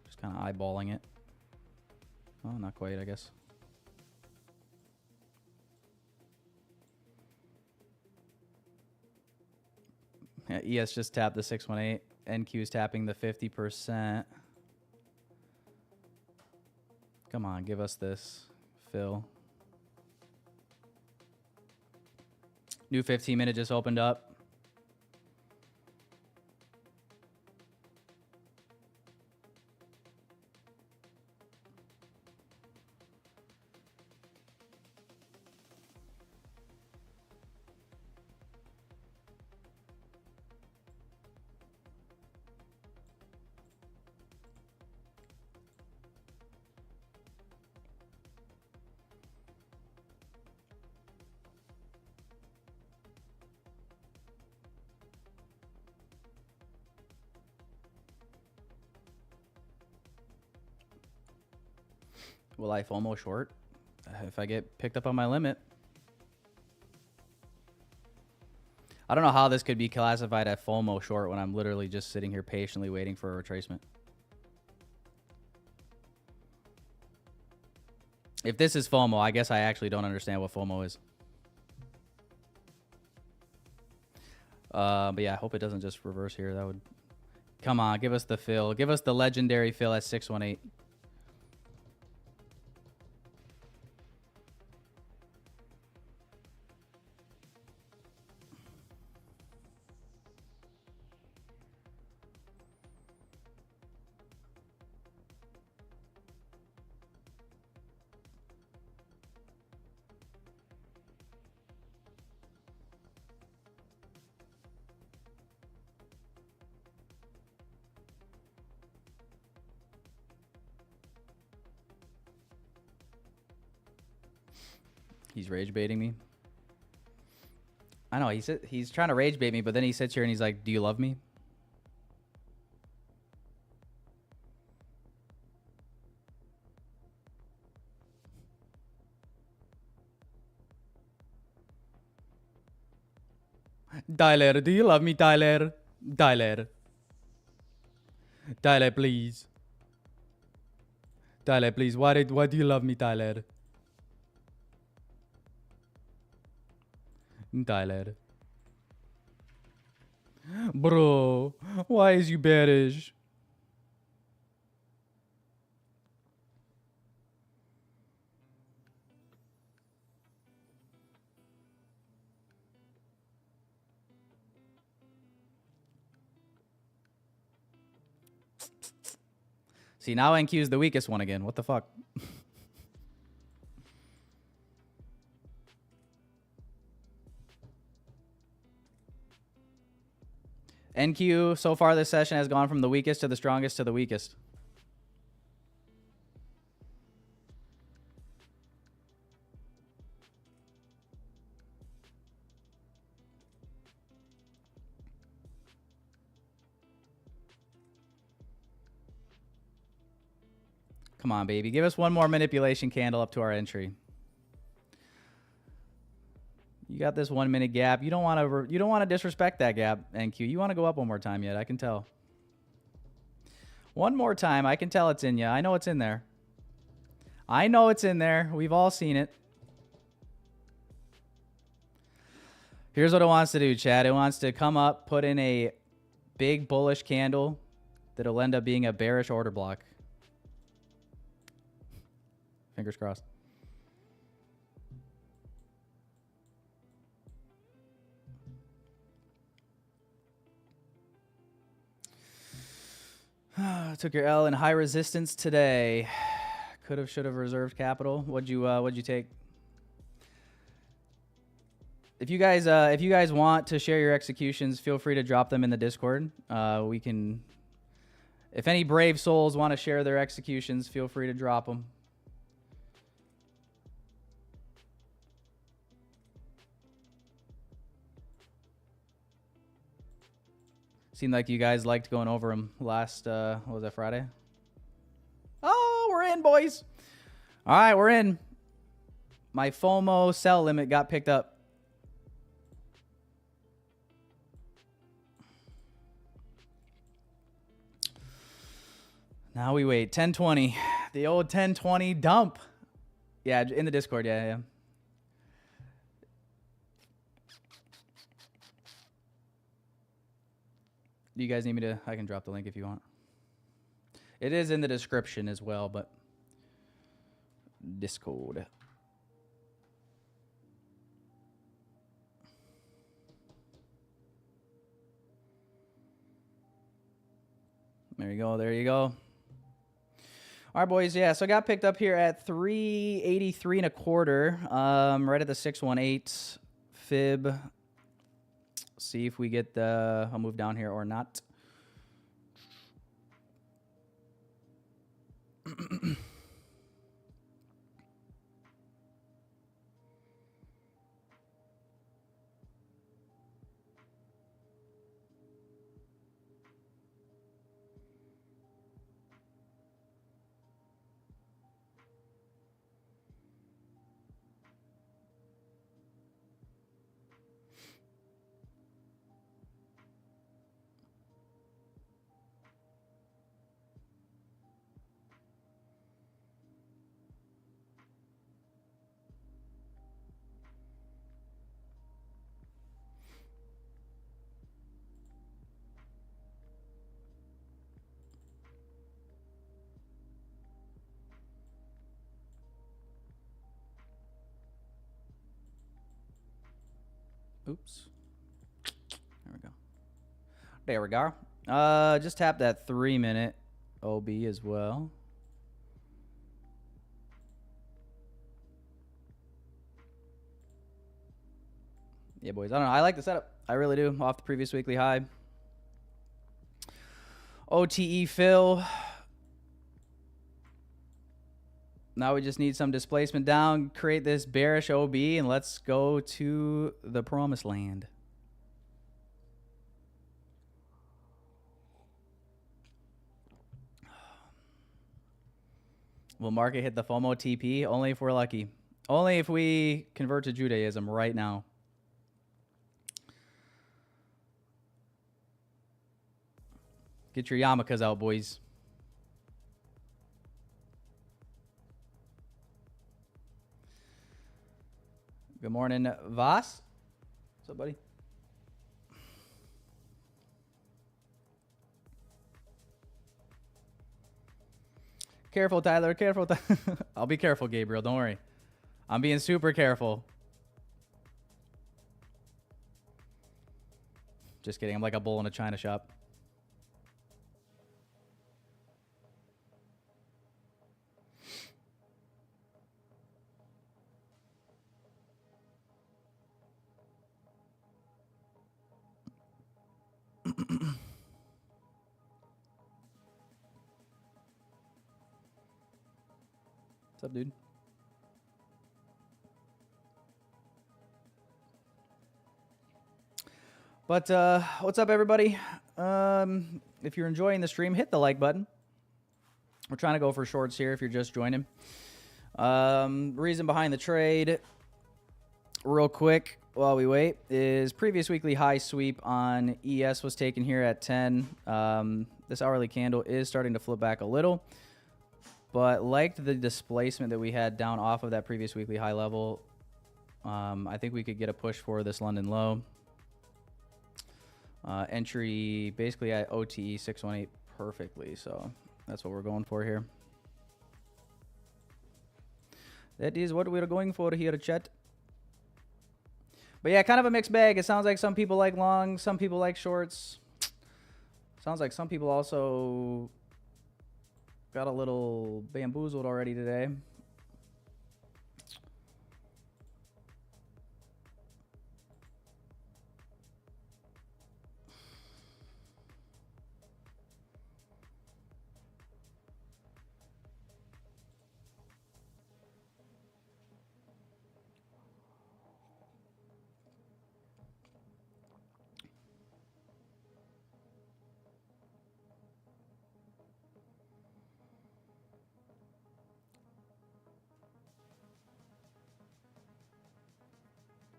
Just kind of eyeballing it. Oh, not quite, I guess. Yeah, ES just tapped the 618. NQ is tapping the 50%. Come on, give us this, Phil. New 15-minute just opened up. Will I FOMO short if I get picked up on my limit? I don't know how this could be classified as FOMO short when I'm literally just sitting here patiently waiting for a retracement. If this is FOMO, I guess I actually don't understand what FOMO is. But yeah, I hope it doesn't just reverse here. That would... Come on, give us the fill. Give us the legendary fill at 618. He's rage baiting me. I know, he's trying to rage bait me, but then he sits here and he's like, "Do you love me?" Tyler, do you love me, Tyler? Tyler. Tyler, please. Tyler, please. Why do you love me, Tyler? Tyler. Bro, why is you bearish? See, now NQ is the weakest one again. What the fuck? NQ so far this session has gone from the weakest to the strongest to the weakest. Come on, baby. Give us one more manipulation candle up to our entry. You got this 1 minute gap. You don't want to disrespect that gap, NQ. You want to go up one more time yet. I can tell. One more time. I can tell it's in you. I know it's in there. I know it's in there. We've all seen it. Here's what it wants to do, Chad. It wants to come up, put in a big bullish candle that'll end up being a bearish order block. Fingers crossed. Took your L in high resistance today. Could have, should have reserved capital. What'd you take? If you guys want to share your executions, feel free to drop them in the Discord. We can. If any brave souls want to share their executions, feel free to drop them. Seemed like you guys liked going over them last, what was that, Friday? Oh, we're in, boys. All right, we're in. My FOMO sell limit got picked up. Now we wait. 1020. The old 1020 dump. Yeah, in the Discord. Yeah. Do you guys need me to? I can drop the link if you want. It is in the description as well, but Discord. There you go. There you go. All right, boys. Yeah, so I got picked up here at 383 and a quarter, right at the 618 fib. See if we get the, I'll move down here or not. Oops. There we go. There we go. Just tap that 3-minute OB as well. Yeah, boys. I don't know. I like the setup. I really do. Off the previous weekly high. OTE fill. Now we just need some displacement down, create this bearish OB, and let's go to the promised land. Will market hit the FOMO TP? Only if we're lucky. Only if we convert to Judaism right now. Get your yarmulkes out, boys. Good morning, Voss. What's up, buddy? Careful, Tyler. Careful. I'll be careful, Gabriel. Don't worry. I'm being super careful. Just kidding. I'm like a bull in a china shop. What's up, dude? But what's up, everybody? If you're enjoying the stream, hit the like button. We're trying to go for shorts here if you're just joining. Reason behind the trade, real quick while we wait, is previous weekly high sweep on ES was taken here at 10. This hourly candle is starting to flip back a little, but liked the displacement that we had down off of that previous weekly high level. I think we could get a push for this London low. Entry basically at OTE 618 perfectly, so that's what we're going for here. That is what we're going for here, chat. But yeah, kind of a mixed bag. It sounds like some people like long, some people like shorts. Sounds like some people also got a little bamboozled already today.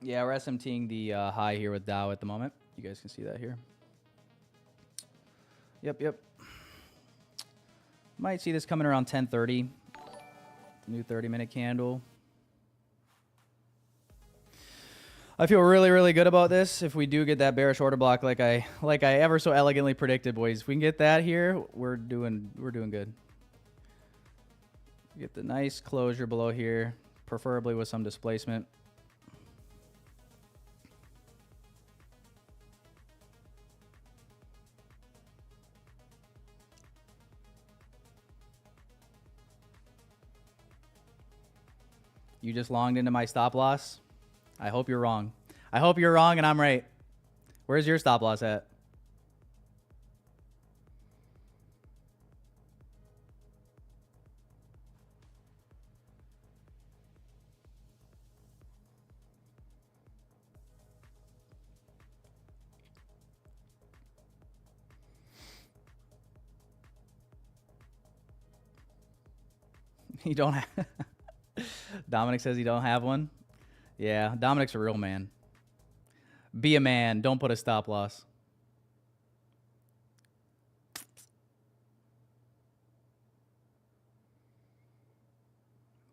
Yeah, we're SMTing the high here with Dow at the moment. You guys can see that here. Yep. Might see this coming around 10:30. New 30-minute candle. I feel really, really good about this. If we do get that bearish order block, like I ever so elegantly predicted, boys. If we can get that here, we're doing good. Get the nice closure below here, preferably with some displacement. You just longed into my stop loss. I hope you're wrong. I hope you're wrong and I'm right. Where's your stop loss at? You don't have... Dominic says you don't have one. Yeah, Dominic's a real man. Be a man. Don't put a stop loss.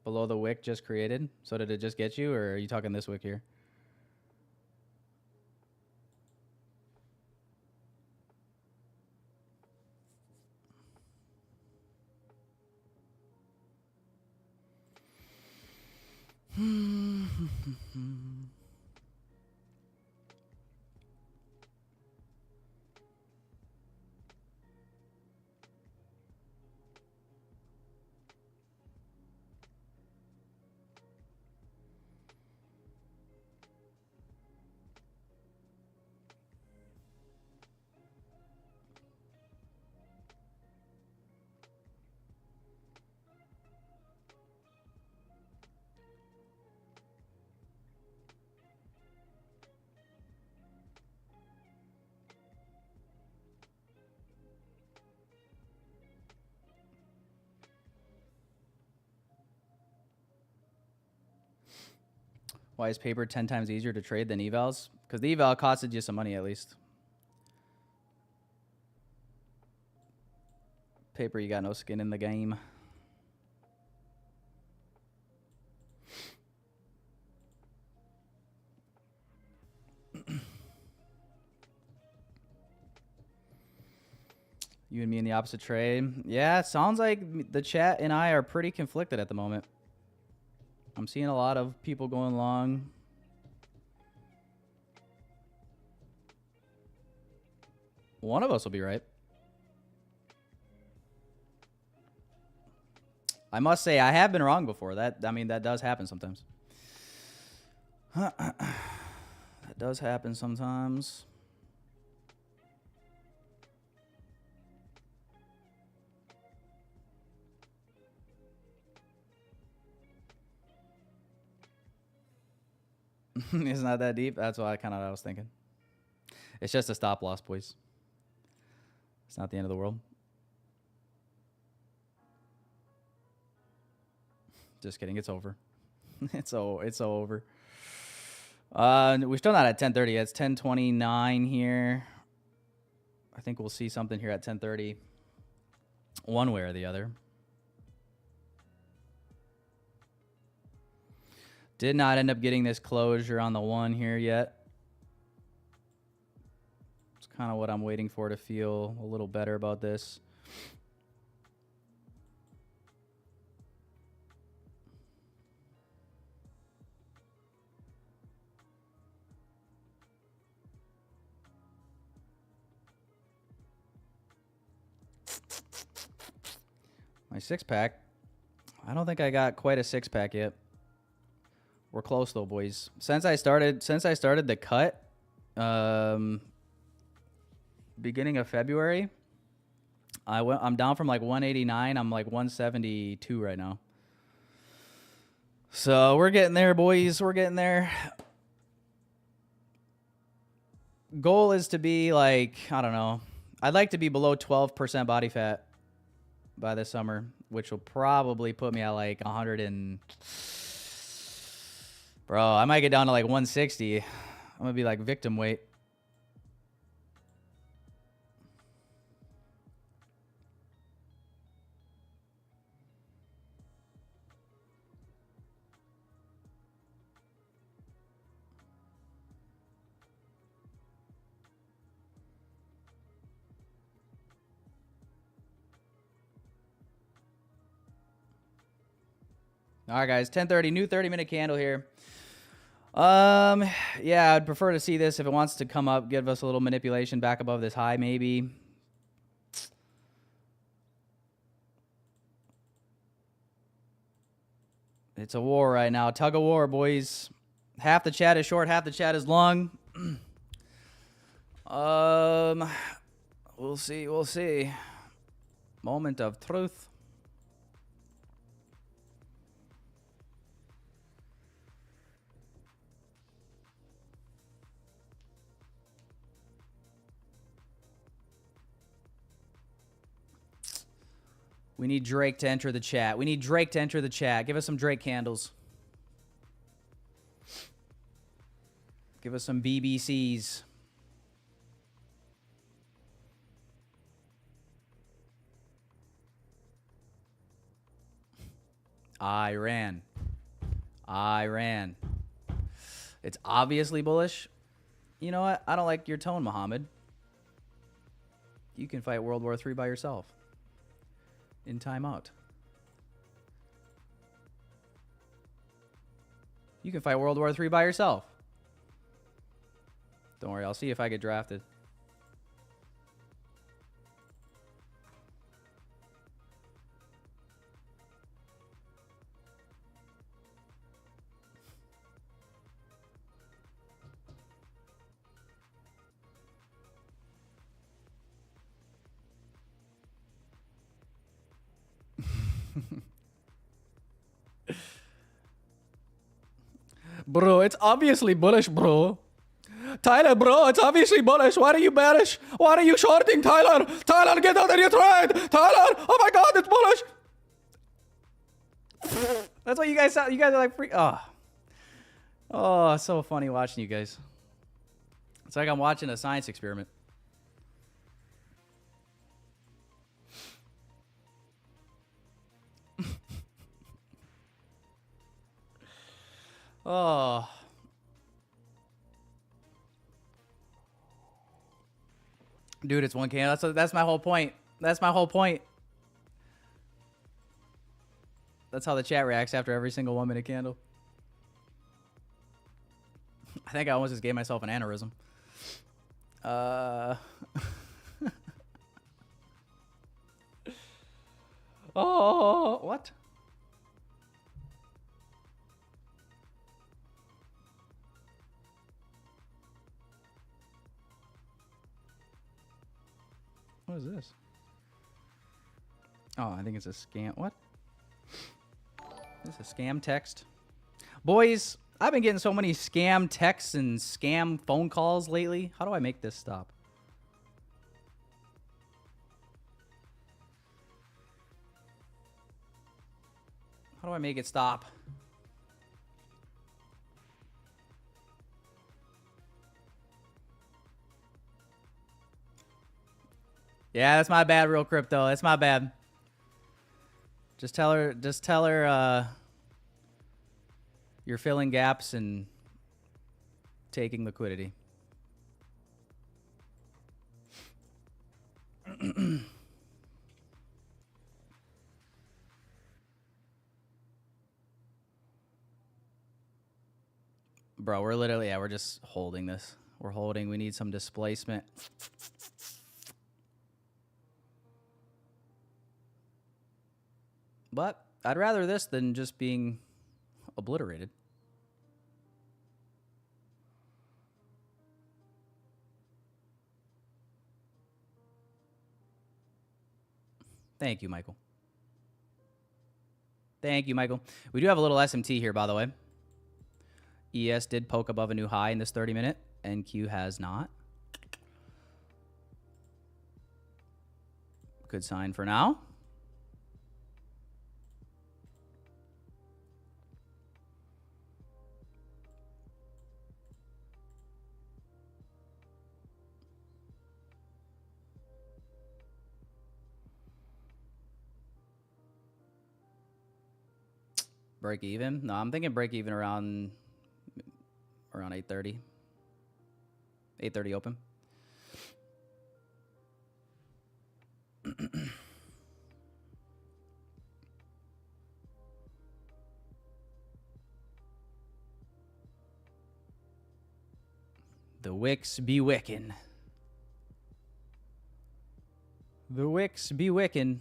Below the wick just created. So did it just get you, or are you talking this wick here? Why is paper 10 times easier to trade than evals? Because the eval costed you some money at least. Paper, you got no skin in the game. You and me in the opposite trade. Yeah, it sounds like the chat and I are pretty conflicted at the moment. I'm seeing a lot of people going long. One of us will be right. I must say, I have been wrong before. That does happen sometimes. That does happen sometimes. It's not that deep. That's what I was thinking. It's just a stop loss, boys. It's not the end of the world. Just kidding. It's over. It's over. We're still not at 10:30 yet. It's 10:29 here. I think we'll see something here at 10:30, one way or the other. Did not end up getting this closure on the one here yet. It's kind of what I'm waiting for to feel a little better about this. My six-pack. I don't think I got quite a six-pack yet. We're close though, boys. Since I started the cut, beginning of February, I'm down from like 189. I'm like 172 right now. So we're getting there, boys. We're getting there. Goal is to be like, I don't know. I'd like to be below 12% body fat by this summer, which will probably put me at like 100 and... Bro, I might get down to like 160. I'm going to be like victim weight. All right, guys, 10:30, new 30-minute candle here. Yeah, I'd prefer to see this if it wants to come up, give us a little manipulation back above this high, maybe. It's a war right now. Tug of war, boys. Half the chat is short, half the chat is long. We'll see, we'll see. Moment of truth. We need Drake to enter the chat. We need Drake to enter the chat. Give us some Drake candles. Give us some BBCs. Iran. It's obviously bullish. You know what? I don't like your tone, Muhammad. You can fight World War III by yourself. In timeout. You can fight World War III by yourself. Don't worry, I'll see if I get drafted. Bro, it's obviously bullish, bro. Tyler, bro, it's obviously bullish. Why are you bearish? Why are you shorting, Tyler? Tyler, get out of your trade. Tyler, oh my God, it's bullish. That's what you guys sound. You guys are like free. Oh, it's so funny watching you guys. It's like I'm watching a science experiment. Oh. Dude, it's one candle. That's my whole point. That's my whole point. That's how the chat reacts after every single 1 minute candle. I think I almost just gave myself an aneurysm. Oh, what? What is this? Oh, I think it's a scam. What? This is a scam text. Boys, I've been getting so many scam texts and scam phone calls lately. How do I make this stop? How do I make it stop? Yeah, that's my bad, Real Crypto. That's my bad. Just tell her you're filling gaps and taking liquidity. Bro, we're literally, yeah, we're just holding this. We're holding. We need some displacement. But I'd rather this than just being obliterated. Thank you, Michael. Thank you, Michael. We do have a little SMT here, by the way. ES did poke above a new high in this 30-minute. NQ has not. Good sign for now. Break even? No, I'm thinking break even around 8:30. 8:30 open. The wicks be wicking. The wicks be wicking.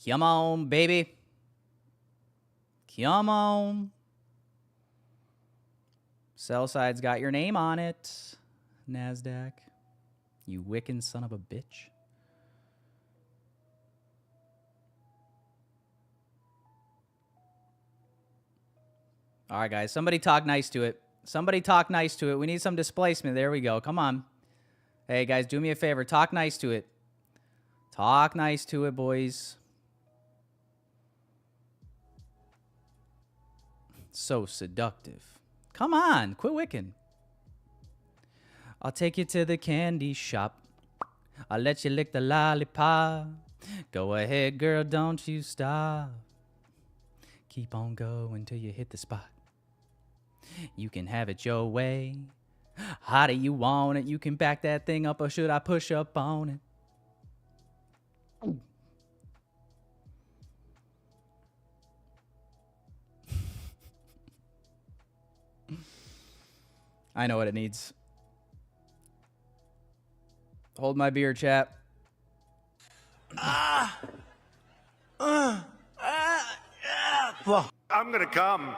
Come on, baby. Come on. Sell side's got your name on it. NASDAQ. You wicking son of a bitch. All right, guys. Somebody talk nice to it. Somebody talk nice to it. We need some displacement. There we go. Come on. Hey, guys, do me a favor. Talk nice to it. Talk nice to it, boys. So seductive. Come on. Quit wicking. I'll take you to the candy shop. I'll let you lick the lollipop. Go ahead, girl, don't you stop. Keep on going till you hit the spot. You can have it your way. How do you want it? You can back that thing up, or should I push up on it? I know what it needs. Hold my beer, chat. I'm gonna come.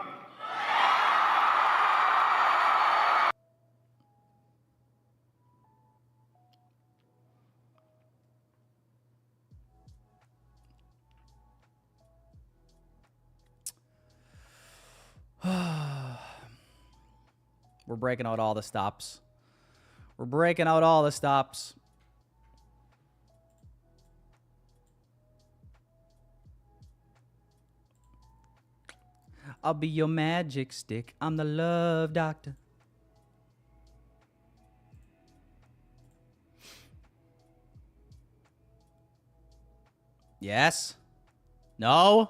We're breaking out all the stops. We're breaking out all the stops. I'll be your magic stick. I'm the love doctor. Yes? No?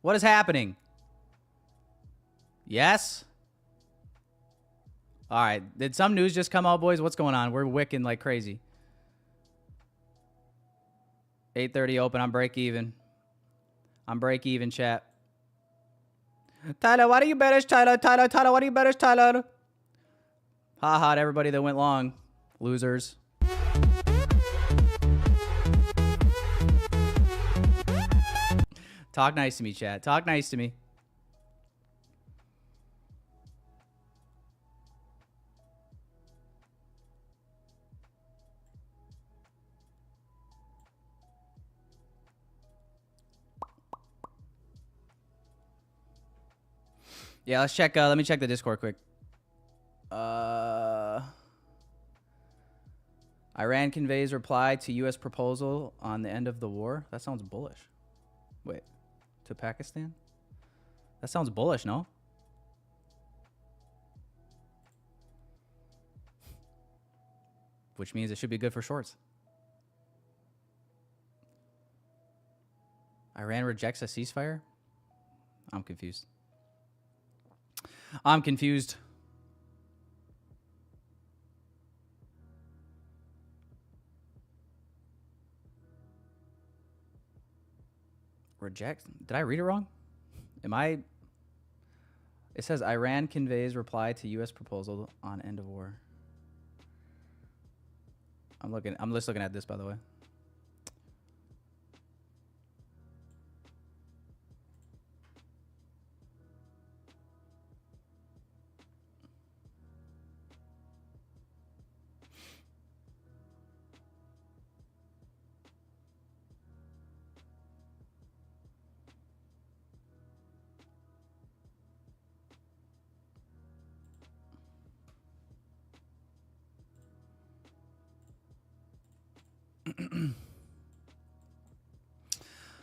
What is happening? Yes? All right. Did some news just come out, boys? What's going on? We're wicking like crazy. 8:30 open. I'm break even. I'm break even, chat. Tyler, why do you bearish, Tyler? Tyler, why do you bearish, Tyler? Ha ha to everybody that went long. Losers. Talk nice to me, chat. Talk nice to me. Yeah, let's check. Let me check the Discord quick. Iran conveys reply to U.S. proposal on the end of the war. That sounds bullish. Wait, to Pakistan? That sounds bullish, no? Which means it should be good for shorts. Iran rejects a ceasefire? I'm confused. I'm confused. Reject? Did I read it wrong? Am I? It says Iran conveys reply to U.S. proposal on end of war. I'm just looking at this, by the way.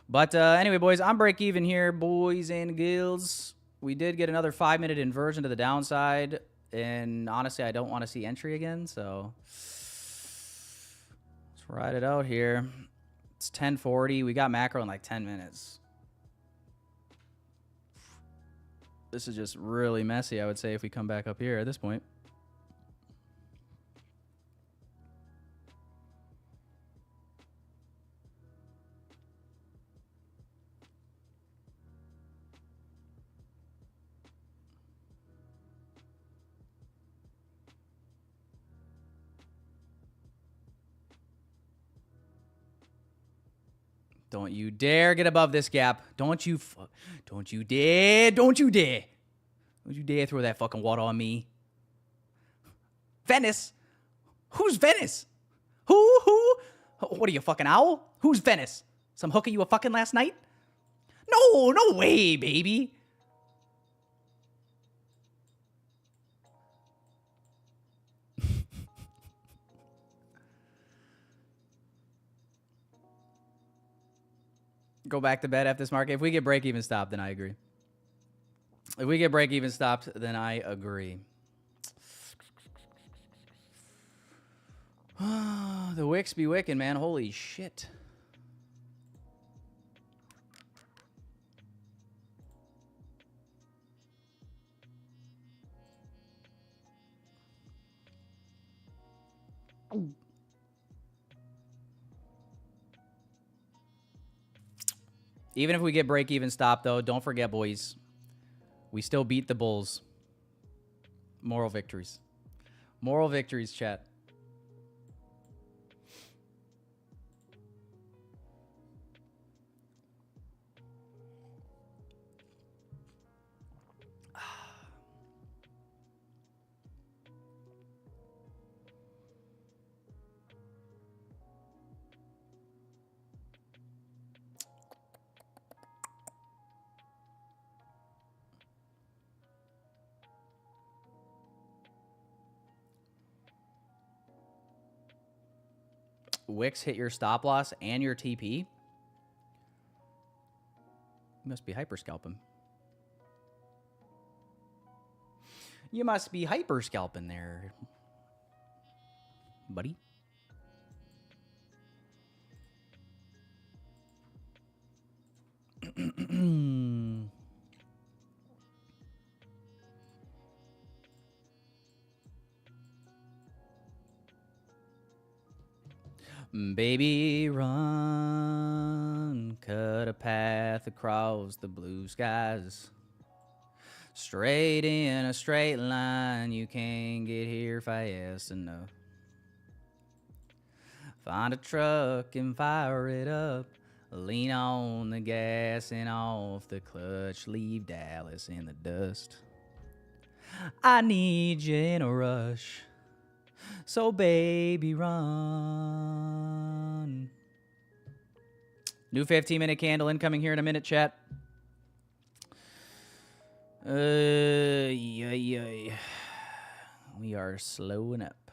But anyway, boys, I'm break even here, boys and girls. We did get another 5-minute inversion to the downside. And honestly, I don't want to see entry again. So let's ride it out here. It's 10:40. We got macro in like 10 minutes. This is just really messy, I would say, if we come back up here at this point. Don't you dare get above this gap. Don't you dare. Don't you dare. Don't you dare throw that fucking water on me. Venice? Who's Venice? Who? What are you, fucking owl? Who's Venice? Some hooker you were fucking last night? No way, baby. Go back to bed after this market. If we get break even stopped, then I agree. If we get break even stopped, then I agree. The wicks be wicking, man. Holy shit. Even if we get break even stop, though, don't forget, boys, we still beat the bulls. Moral victories. Moral victories, chat. Wicks hit your stop loss and your TP? You must be hyper scalping. You must be hyper scalping there, buddy. Baby, run, cut a path across the blue skies. Straight in a straight line, you can't get here fast enough. Find a truck and fire it up. Lean on the gas and off the clutch. Leave Dallas in the dust. I need you in a rush. So baby, run. New 15-minute candle incoming here in a minute, chat. We are slowing up.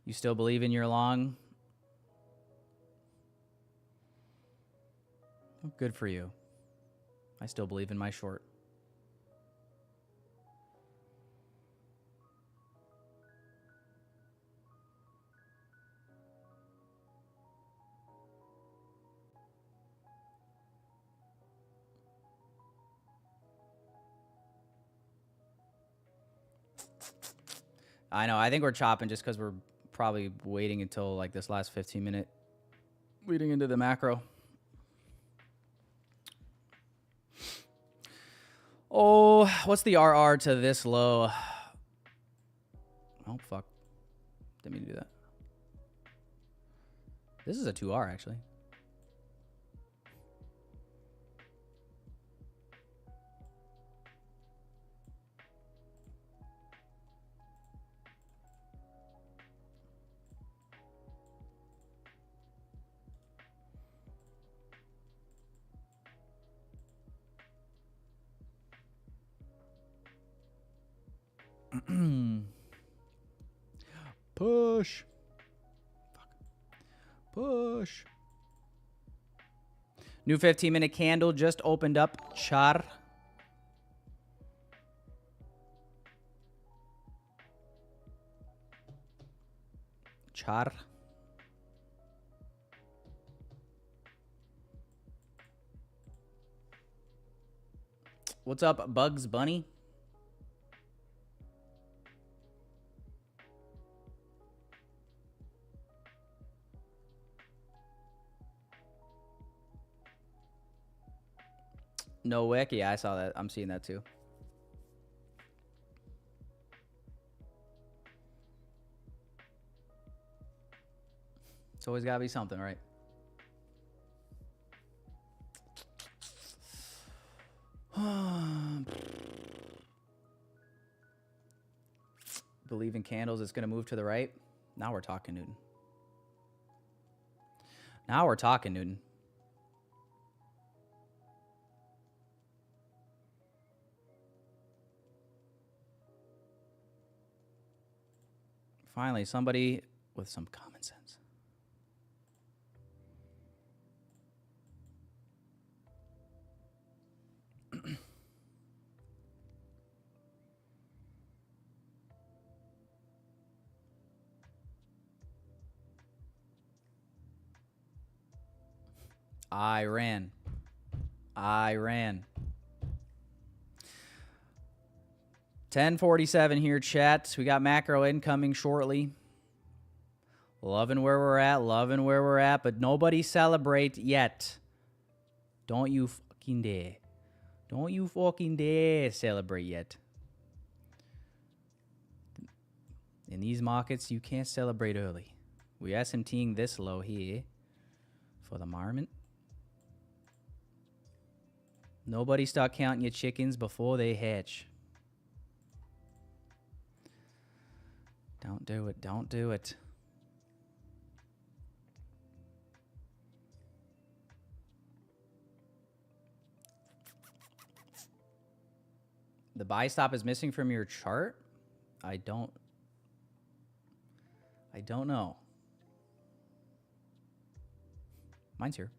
You still believe in your long? Good for you. I still believe in my short. I know. I think we're chopping just because we're probably waiting until like this last 15-minute leading into the macro. Oh, what's the RR to this low? Oh, fuck. Didn't mean to do that. This is a 2R, actually. Push. Fuck. Push. New 15-minute candle just opened up. Char. Char. What's up, Bugs Bunny? No wick? Yeah, I saw that. I'm seeing that too. It's always gotta be something, right? Believe in candles. It's gonna move to the right. Now we're talking, Newton. Now we're talking, Newton. Finally, somebody with some common sense. I ran. 10:47 here, chat. We got macro incoming shortly. Loving where we're at, but nobody celebrate yet. Don't you fucking dare. Don't you fucking dare celebrate yet. In these markets, you can't celebrate early. We SMTing this low here for the marmot. Nobody start counting your chickens before they hatch. Don't do it. Don't do it. The buy stop is missing from your chart? I don't know. Mine's here.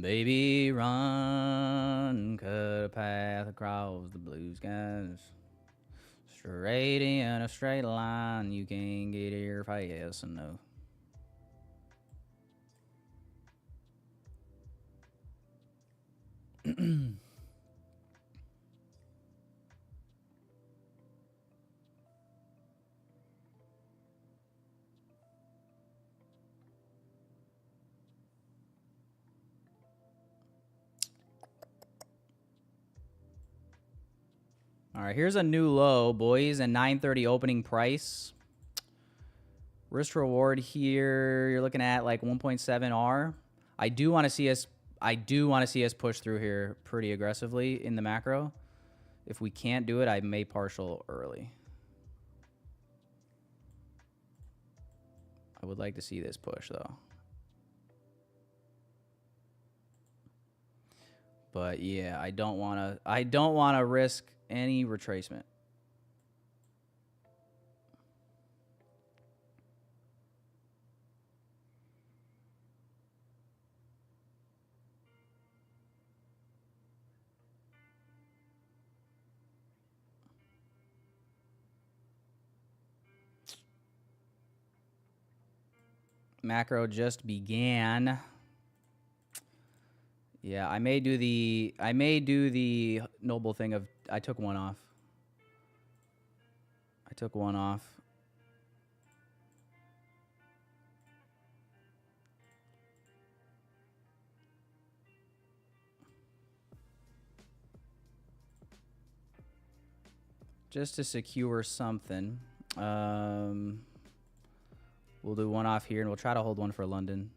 Baby, run, cut a path across the blue skies. Straight in a straight line, you can't get here fast enough. All right, here's a new low, boys, and 930 opening price. Risk reward here, you're looking at like 1.7 R. I do want to see us push through here pretty aggressively in the macro. If we can't do it, I may partial early. I would like to see this push though. But yeah, I don't want to risk any retracement. Macro just began. Yeah, I may do the noble thing of I took one off. Just to secure something. We'll do one off here and we'll try to hold one for London.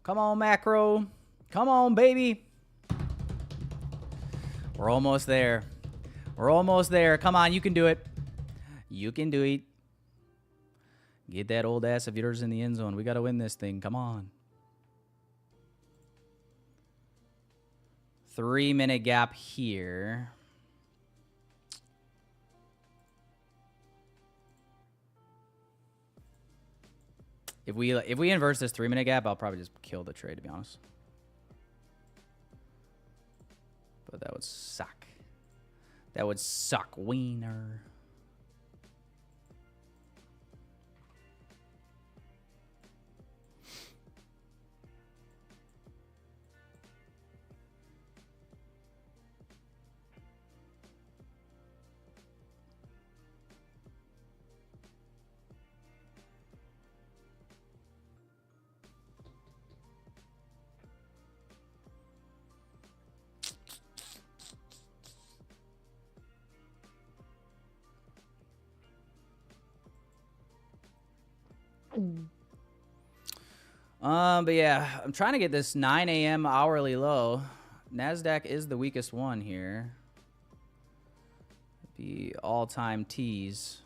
Come on, macro. Come on, baby. We're almost there. We're almost there. Come on, you can do it. You can do it. Get that old ass of yours in the end zone. We got to win this thing. Come on. 3-minute gap here. If we inverse this 3-minute gap, I'll probably just kill the trade, to be honest. But that would suck. That would suck, wiener. But yeah, I'm trying to get this 9 a.m. hourly low. NASDAQ is the weakest one here. Be all-time tease.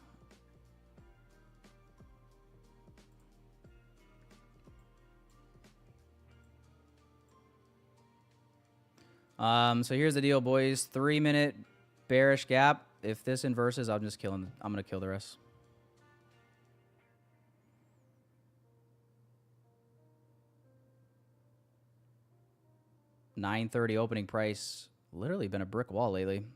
So here's the deal, boys. 3-minute bearish gap. If this inverses, I'm gonna kill the rest. $9.30 opening price. Literally been a brick wall lately.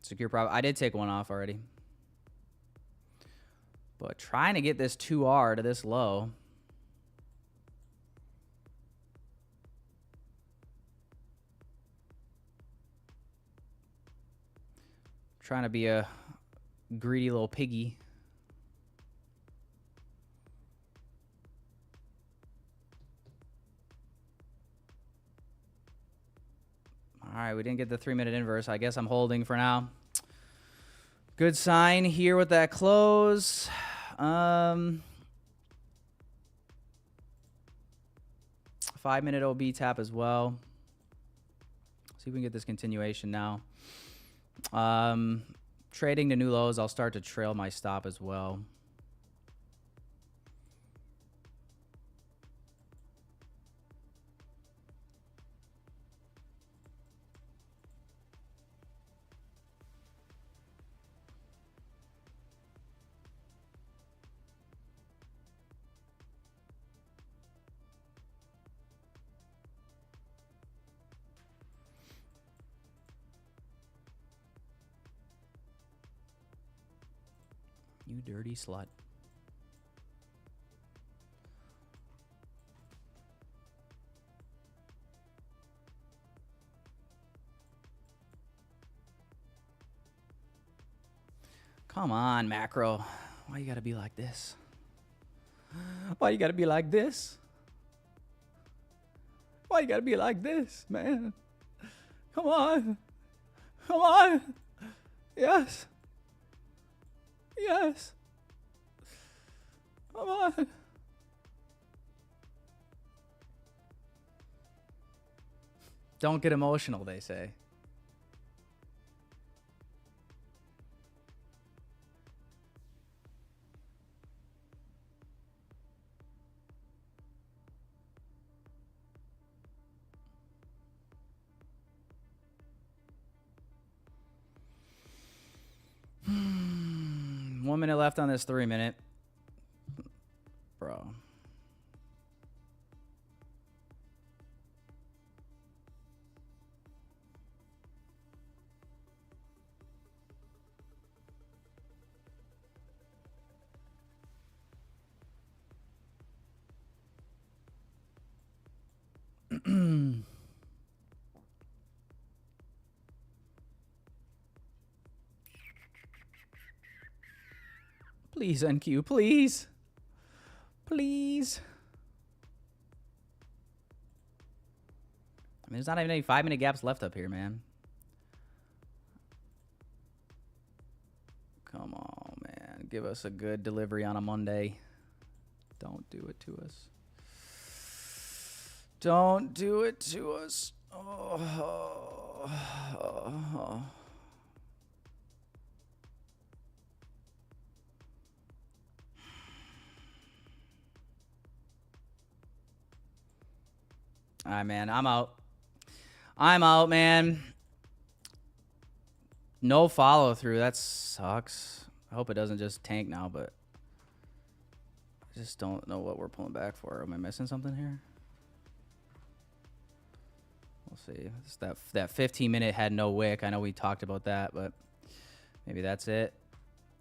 Secure profit. I did take one off already. But trying to get this 2R to this low. Trying to be a greedy little piggy. All right, we didn't get the 3-minute inverse. I guess I'm holding for now. Good sign here with that close. 5-minute OB tap as well. See if we can get this continuation now. Trading to new lows, I'll start to trail my stop as well. You dirty slut. Come on, macro. Why you gotta be like this? Why you gotta be like this? Why you gotta be like this, man? Come on. Come on. Yes. Yes. Come on. Don't get emotional, they say. One minute left on this 3-minute. Bro. Please, NQ, please. Please. I mean, there's not even any 5-minute gaps left up here, man. Come on, man. Give us a good delivery on a Monday. Don't do it to us. Don't do it to us. Oh. All right, man. I'm out. I'm out, man. No follow through. That sucks. I hope it doesn't just tank now, but I just don't know what we're pulling back for. Am I missing something here? We'll see. It's that 15-minute had no wick. I know we talked about that, but maybe that's it.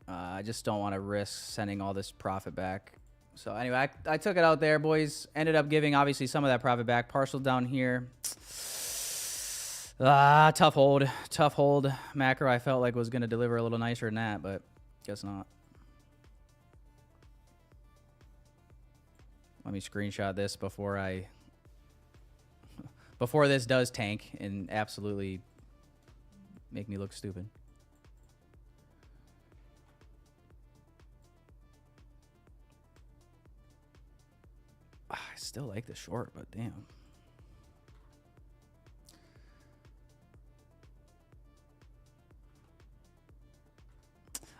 I just don't want to risk sending all this profit back. So anyway, I took it out there, boys. Ended up giving, obviously, some of that profit back. Partial down here. Tough hold. Tough hold. Macro, I felt like was going to deliver a little nicer than that, but guess not. Let me screenshot this before this does tank and absolutely make me look stupid. still like the short, but damn.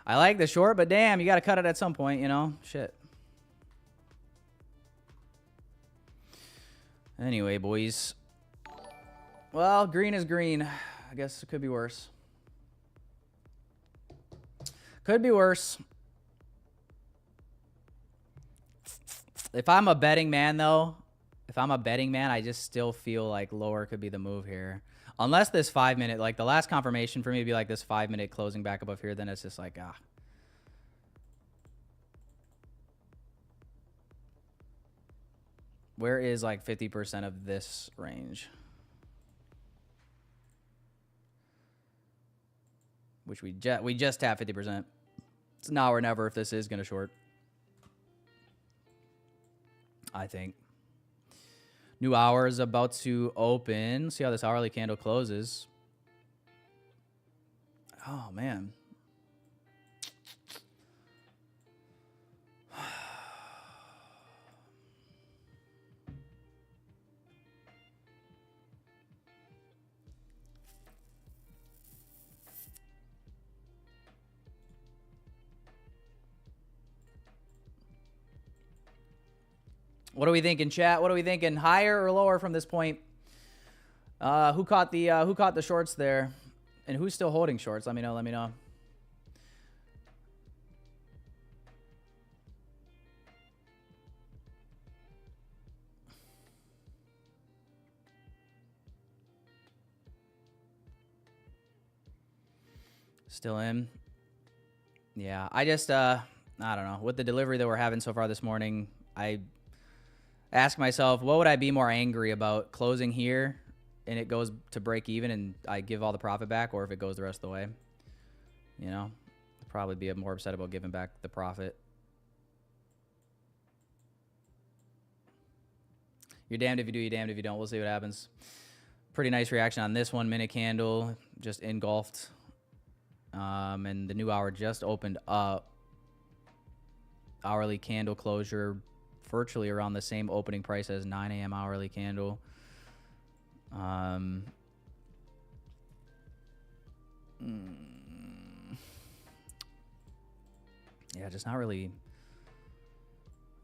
I like the short, but damn, you got to cut it at some point, you know? Shit. Anyway, boys. Well, green is green. I guess it could be worse. Could be worse. If I'm a betting man, though, I just still feel like lower could be the move here. Unless this 5 minute, like the last confirmation for me would be like this 5 minute closing back above here, then it's just like, ah. Where is like 50% of this range? Which we just have 50%. It's now or never if this is going to short. I think. New hour is about to open. See how this hourly candle closes. Oh, man. What are we thinking, chat? What are we thinking? Higher or lower from this point? Who caught the shorts there? And who's still holding shorts? Let me know. Let me know. Still in. Yeah, I just I don't know. With the delivery that we're having so far this morning, I ask myself, what would I be more angry about? Closing here and it goes to break even and I give all the profit back, or if it goes the rest of the way? You know, I'd probably be more upset about giving back the profit. You're damned if you do, you're damned if you don't. We'll see what happens. Pretty nice reaction on this 1 minute candle, just engulfed. And the new hour just opened up. Hourly candle closure virtually around the same opening price as 9 a.m. hourly candle. Yeah, just not really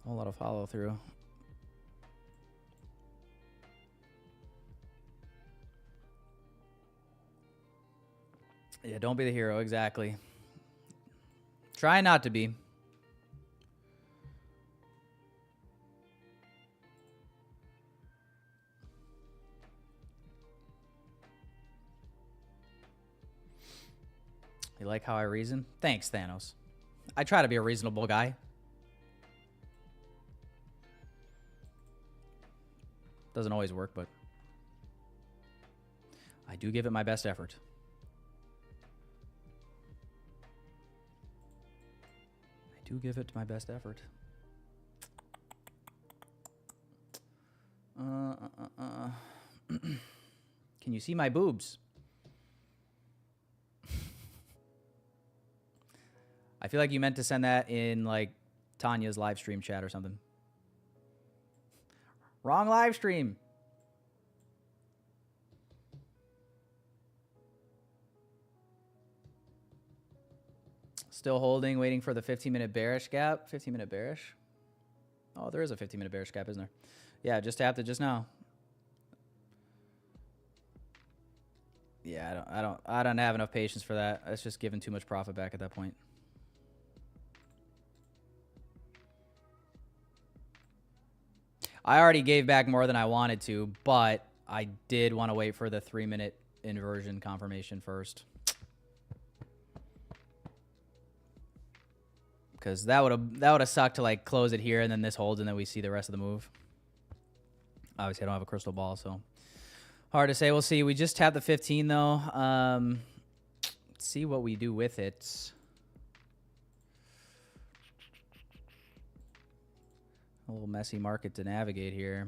a whole lot of follow through. Yeah, don't be the hero, exactly. Try not to be. You like how I reason? Thanks, Thanos. I try to be a reasonable guy. Doesn't always work, but I do give it my best effort. I do give it my best effort. Can you see my boobs? I feel like you meant to send that in like Tanya's live stream chat or something. Wrong live stream. Still holding, waiting for the 15-minute bearish gap. 15-minute bearish? Oh, there is a 15-minute bearish gap, isn't there? Yeah, just tapped it just now. Yeah, I don't have enough patience for that. That's just giving too much profit back at that point. I already gave back more than I wanted to, but I did want to wait for the 3-minute inversion confirmation first. Because that would have sucked to like close it here and then this holds and then we see the rest of the move. Obviously, I don't have a crystal ball, so hard to say. We'll see. We just tapped the 15 though. Let's see what we do with it. A little messy market to navigate here.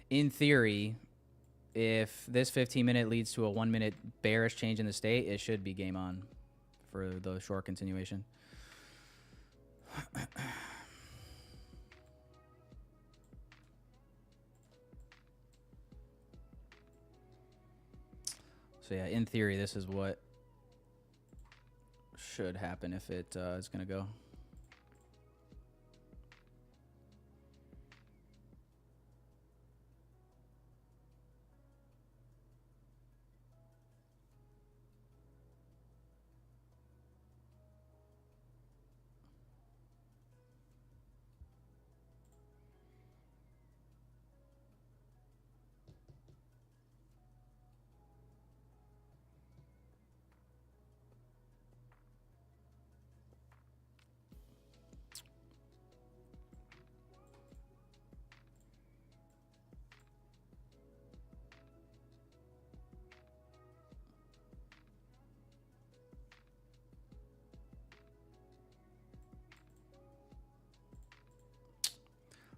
In theory, if this 15-minute leads to a 1-minute bearish change in the state, it should be game on for the short continuation. So yeah, in theory, this is what should happen if it is going to go.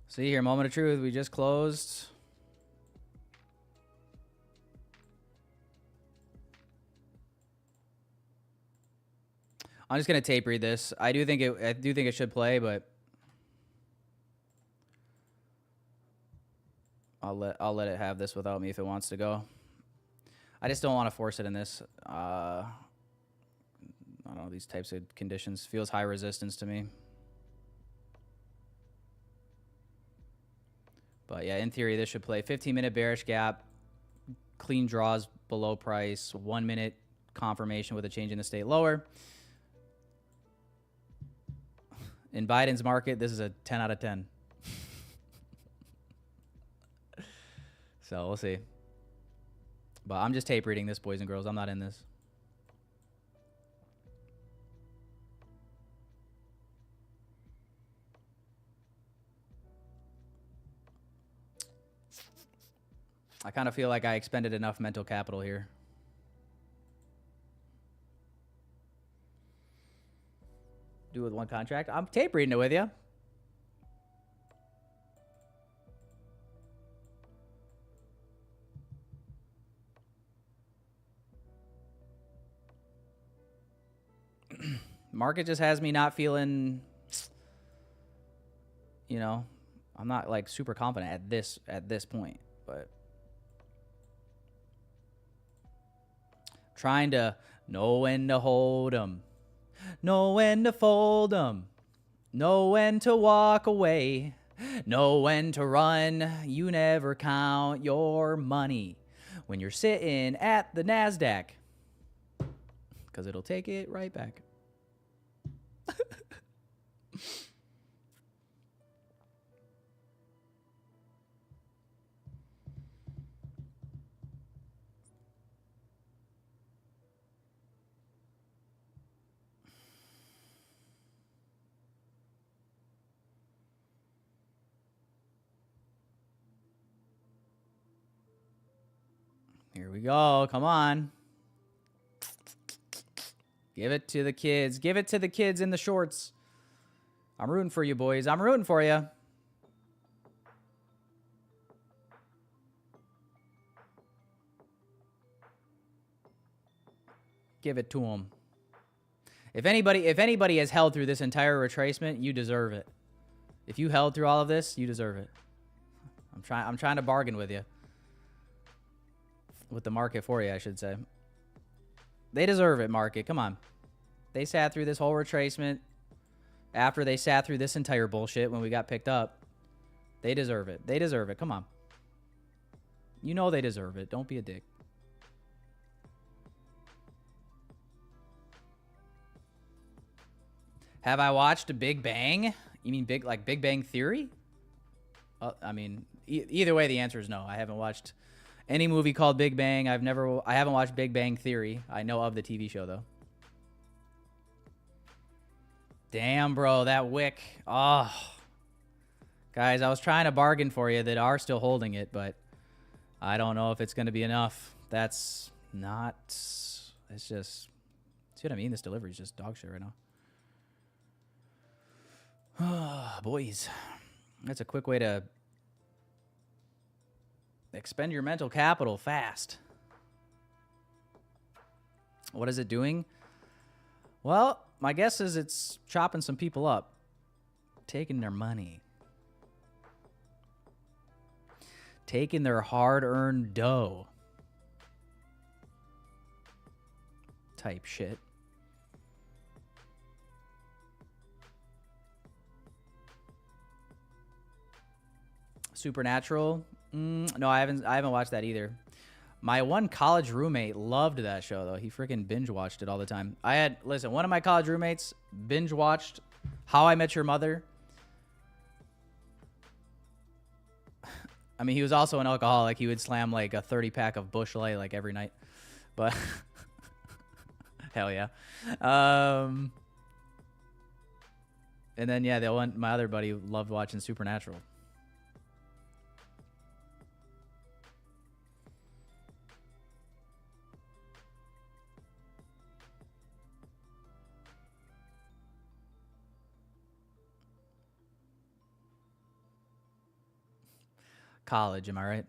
See here, moment of truth. We just closed. I'm just gonna tape read this. I do think it should play, but I'll let it have this without me if it wants to go. I just don't want to force it in this. I don't know, these types of conditions feels high resistance to me. But yeah, in theory, this should play 15-minute bearish gap, clean draws below price, 1 minute confirmation with a change in the state lower. In Biden's market, this is a 10 out of 10. So we'll see. But I'm just tape reading this, boys and girls. I'm not in this. I kind of feel like I expended enough mental capital here. Do it with one contract. I'm tape reading it with you. Market just has me not feeling, you know, I'm not like super confident at this point, but trying to know when to hold them, know when to fold them, know when to walk away, know when to run. You never count your money when you're sitting at the NASDAQ, because it'll take it right back. Here we go. Come on. Give it to the kids. Give it to the kids in the shorts. I'm rooting for you, boys. I'm rooting for you. Give it to them. If anybody has held through this entire retracement, you deserve it. If you held through all of this, you deserve it. I'm trying to bargain with you. With the market for you, I should say. They deserve it, market. Come on. They sat through this whole retracement after they sat through this entire bullshit when we got picked up. They deserve it. They deserve it. Come on. You know they deserve it. Don't be a dick. Have I watched Big Bang? You mean Big Bang Theory? I mean, either way, the answer is no. I haven't watched any movie called Big Bang. I haven't watched Big Bang Theory. I know of the TV show though. Damn, bro, that wick. Oh, guys, I was trying to bargain for you that are still holding it, but I don't know if it's going to be enough. That's not. It's just. See what I mean? This delivery is just dog shit right now. Boys, that's a quick way to expend your mental capital fast. What is it doing? Well, my guess is it's chopping some people up. Taking their money. Taking their hard-earned dough. Type shit. Supernatural? No, I haven't watched that either. My one college roommate loved that show though. He freaking binge watched it all the time. Listen, one of my college roommates binge watched How I Met Your Mother. I mean, he was also an alcoholic. He would slam like a 30-pack of Busch Light like every night. But hell yeah. And then yeah, my other buddy loved watching Supernatural. College, am I right?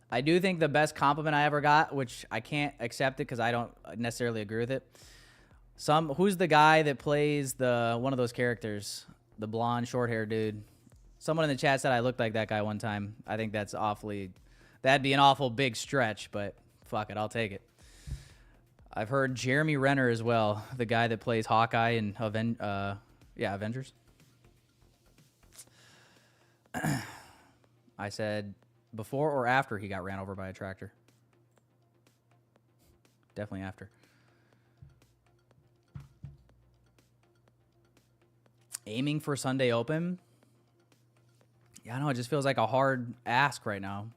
I do think the best compliment I ever got, which I can't accept it because I don't necessarily agree with it. Who's the guy that plays one of those characters? The blonde, short-haired dude. Someone in the chat said I looked like that guy one time. I think that'd be an awful big stretch, but fuck it, I'll take it. I've heard Jeremy Renner as well, the guy that plays Hawkeye in Avengers. I said before or after he got ran over by a tractor? Definitely after. Aiming for Sunday Open? Yeah, I know, it just feels like a hard ask right now.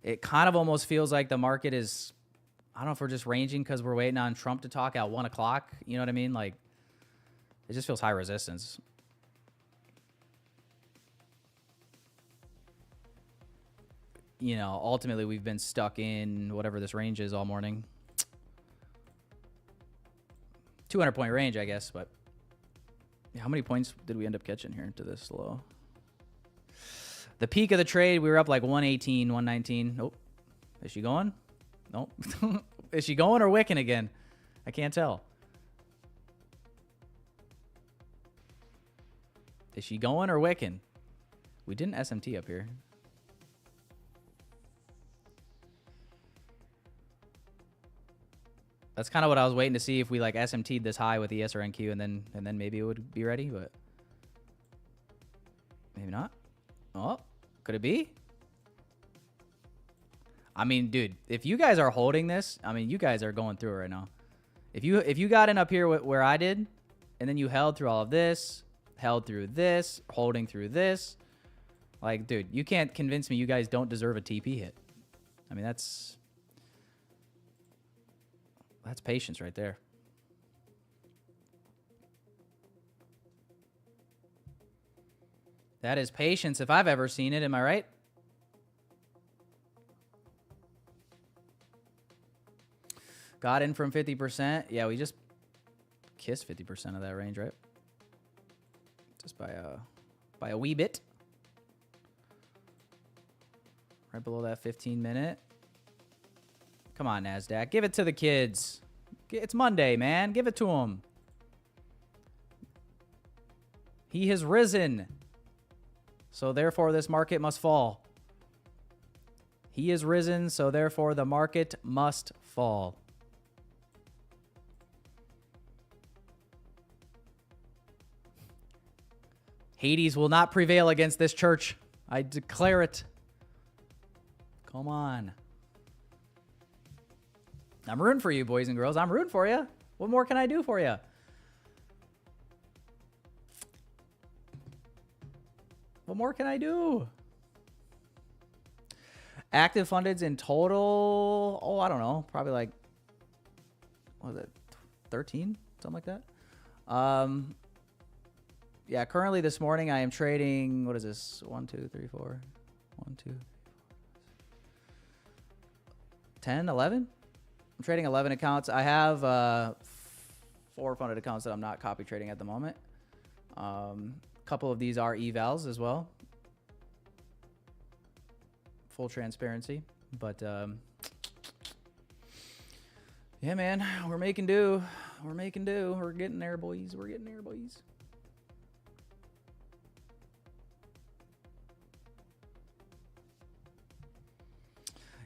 It kind of almost feels like the market is, I don't know if we're just ranging because we're waiting on Trump to talk at 1 o'clock. You know what I mean? Like, it just feels high resistance. You know, ultimately, we've been stuck in whatever this range is all morning. 200-point range, I guess, but yeah, how many points did we end up catching here into this low? The peak of the trade, we were up like 118, 119. Nope. Is she going? Nope. Is she going or wicking again? I can't tell. Is she going or wicking? We didn't SMT up here. That's kind of what I was waiting to see, if we like SMT'd this high with ES or NQ, and then maybe it would be ready, but maybe not. Oh, could it be? I mean, dude, if you guys are holding this, I mean, you guys are going through it right now. If you got in up here where I did, and then you held through all of this, held through this, holding through this, like, dude, you can't convince me you guys don't deserve a TP hit. I mean, that's patience right there. That is patience if I've ever seen it. Am I right? Got in from 50%. Yeah, we just kissed 50% of that range, right? Just by a wee bit. Right below that 15-minute. Come on, NASDAQ. Give it to the kids. It's Monday, man. Give it to them. He has risen. So therefore, this market must fall. He is risen, so therefore, the market must fall. Hades will not prevail against this church. I declare it. Come on. I'm rooting for you, boys and girls. I'm rooting for you. What more can I do for you? What more can I do? Active fundeds in total, oh, I don't know. Probably like, what was it, 13? Something like that. Yeah, currently this morning I am trading, what is this? 1, 2, 3, 4. 1, 2, 10, 11? I'm trading 11 accounts. I have 4 funded accounts that I'm not copy trading at the moment. Couple of these are evals as well. Full transparency. But Yeah, man, we're making do. We're making do. We're getting there, boys. We're getting there, boys.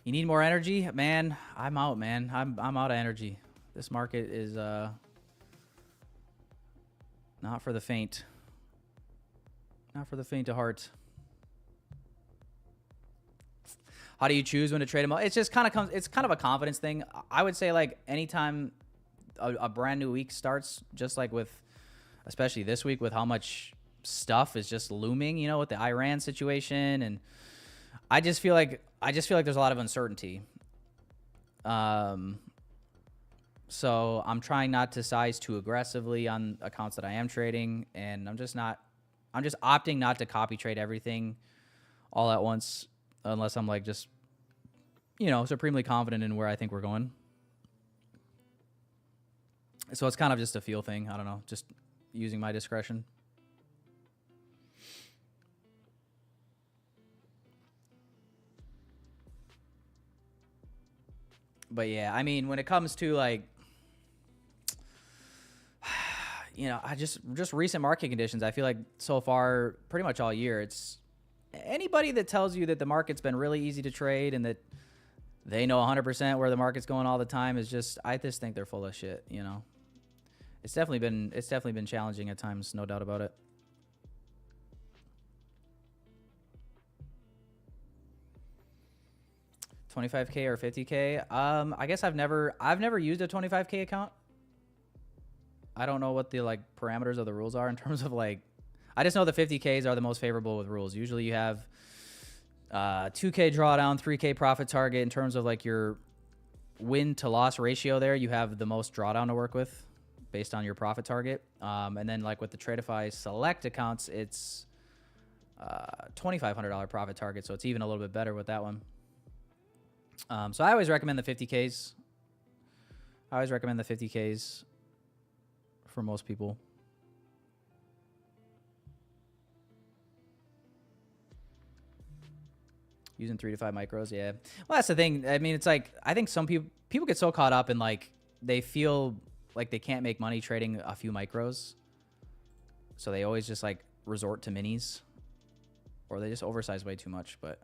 You need more energy, man. I'm out, man. I'm out of energy. This market is not for the faint. Not for the faint of heart. How do you choose when to trade them? It's just kind of comes. It's kind of a confidence thing. I would say like anytime a brand new week starts, just like with, especially this week with how much stuff is just looming, you know, with the Iran situation, and I just feel like there's a lot of uncertainty. So I'm trying not to size too aggressively on accounts that I am trading, and I'm just opting not to copy trade everything all at once unless I'm like just, you know, supremely confident in where I think we're going. So it's kind of just a feel thing. I don't know, just using my discretion. But yeah, I mean, when it comes to like, you know, I just recent market conditions, I feel like so far, pretty much all year, it's anybody that tells you that the market's been really easy to trade and that they know 100% where the market's going all the time is just, I just think they're full of shit, you know. It's definitely been challenging at times, no doubt about it. $25K or $50K. I guess I've never used a $25K account. I don't know what the like parameters of the rules are in terms of like, I just know the 50Ks are the most favorable with rules. Usually you have 2K drawdown, 3K profit target in terms of like your win to loss ratio there. You have the most drawdown to work with based on your profit target. And then like with the TRADEIFY select accounts, it's $2,500 profit target. So it's even a little bit better with that one. So I always recommend the 50Ks. I always recommend the 50Ks for most people. Using 3 to 5 micros, yeah. Well, that's the thing. I mean, it's like, I think some people get so caught up in like, they feel like they can't make money trading a few micros. So they always just like resort to minis, or they just oversize way too much. But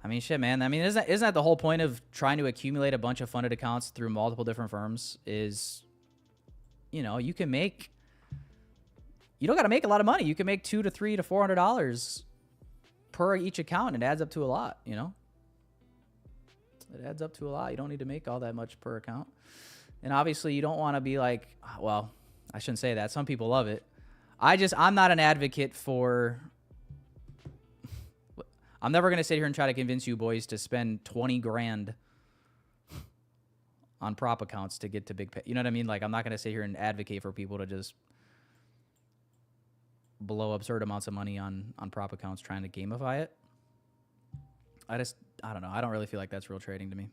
I mean, shit, man. I mean, isn't that the whole point of trying to accumulate a bunch of funded accounts through multiple different firms is, you know, you don't got to make a lot of money. You can make $200 to $300 to $400 per each account, and it adds up to a lot, you know? It adds up to a lot. You don't need to make all that much per account. And obviously you don't want to be like, well, I shouldn't say that. Some people love it. I'm not an advocate for, I'm never going to sit here and try to convince you boys to spend 20 grand on prop accounts to get to big pay. You know what I mean? Like, I'm not going to sit here and advocate for people to just blow absurd amounts of money on prop accounts trying to gamify it. I don't know. I don't really feel like that's real trading to me.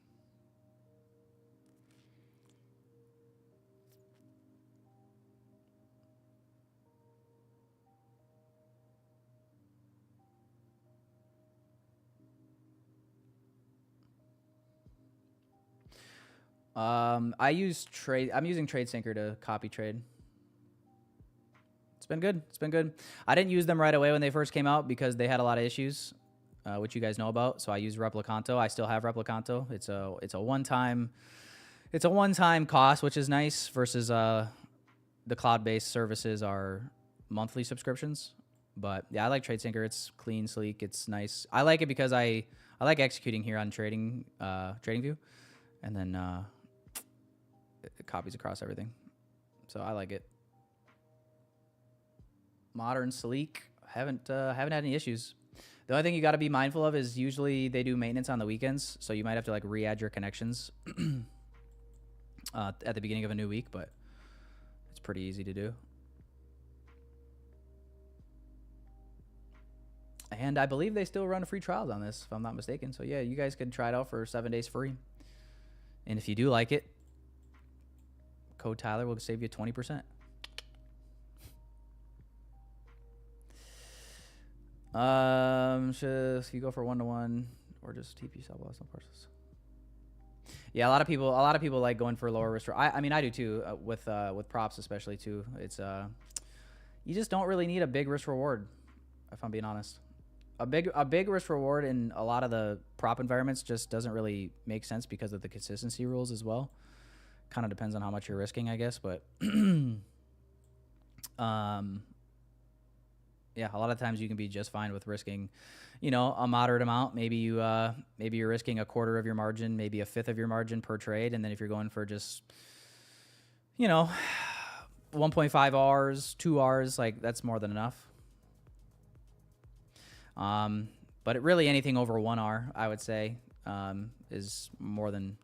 I'm using TradeSyncer to copy trade. It's been good. It's been good. I didn't use them right away when they first came out because they had a lot of issues, which you guys know about. So I used Replicanto. I still have Replicanto. It's a one-time cost, which is nice, versus the cloud-based services are monthly subscriptions. But yeah, I like TradeSyncer. It's clean, sleek. It's nice. I like it because I like executing here on TradingView, and then it copies across everything. So I like it. Modern, sleek. Haven't had any issues. The only thing you got to be mindful of is usually they do maintenance on the weekends, so you might have to like re-add your connections at the beginning of a new week, but it's pretty easy to do. And I believe they still run free trials on this, if I'm not mistaken. So yeah, you guys can try it out for 7 days free. And if you do like it, code Tyler will save you 20%. If you go for 1-to-1 or just TP stop loss, no parcels. Yeah, a lot of people like going for lower risk. I mean, I do too, with props especially too. It's you just don't really need a big risk reward, if I'm being honest. A big risk reward in a lot of the prop environments just doesn't really make sense because of the consistency rules as well. Kind of depends on how much you're risking, I guess, but yeah, a lot of times you can be just fine with risking, you know, a moderate amount. Maybe you're risking a quarter of your margin, maybe a fifth of your margin per trade, and then if you're going for just, you know, 1.5 Rs, 2 Rs, like that's more than enough. But really anything over 1 R, I would say, is more than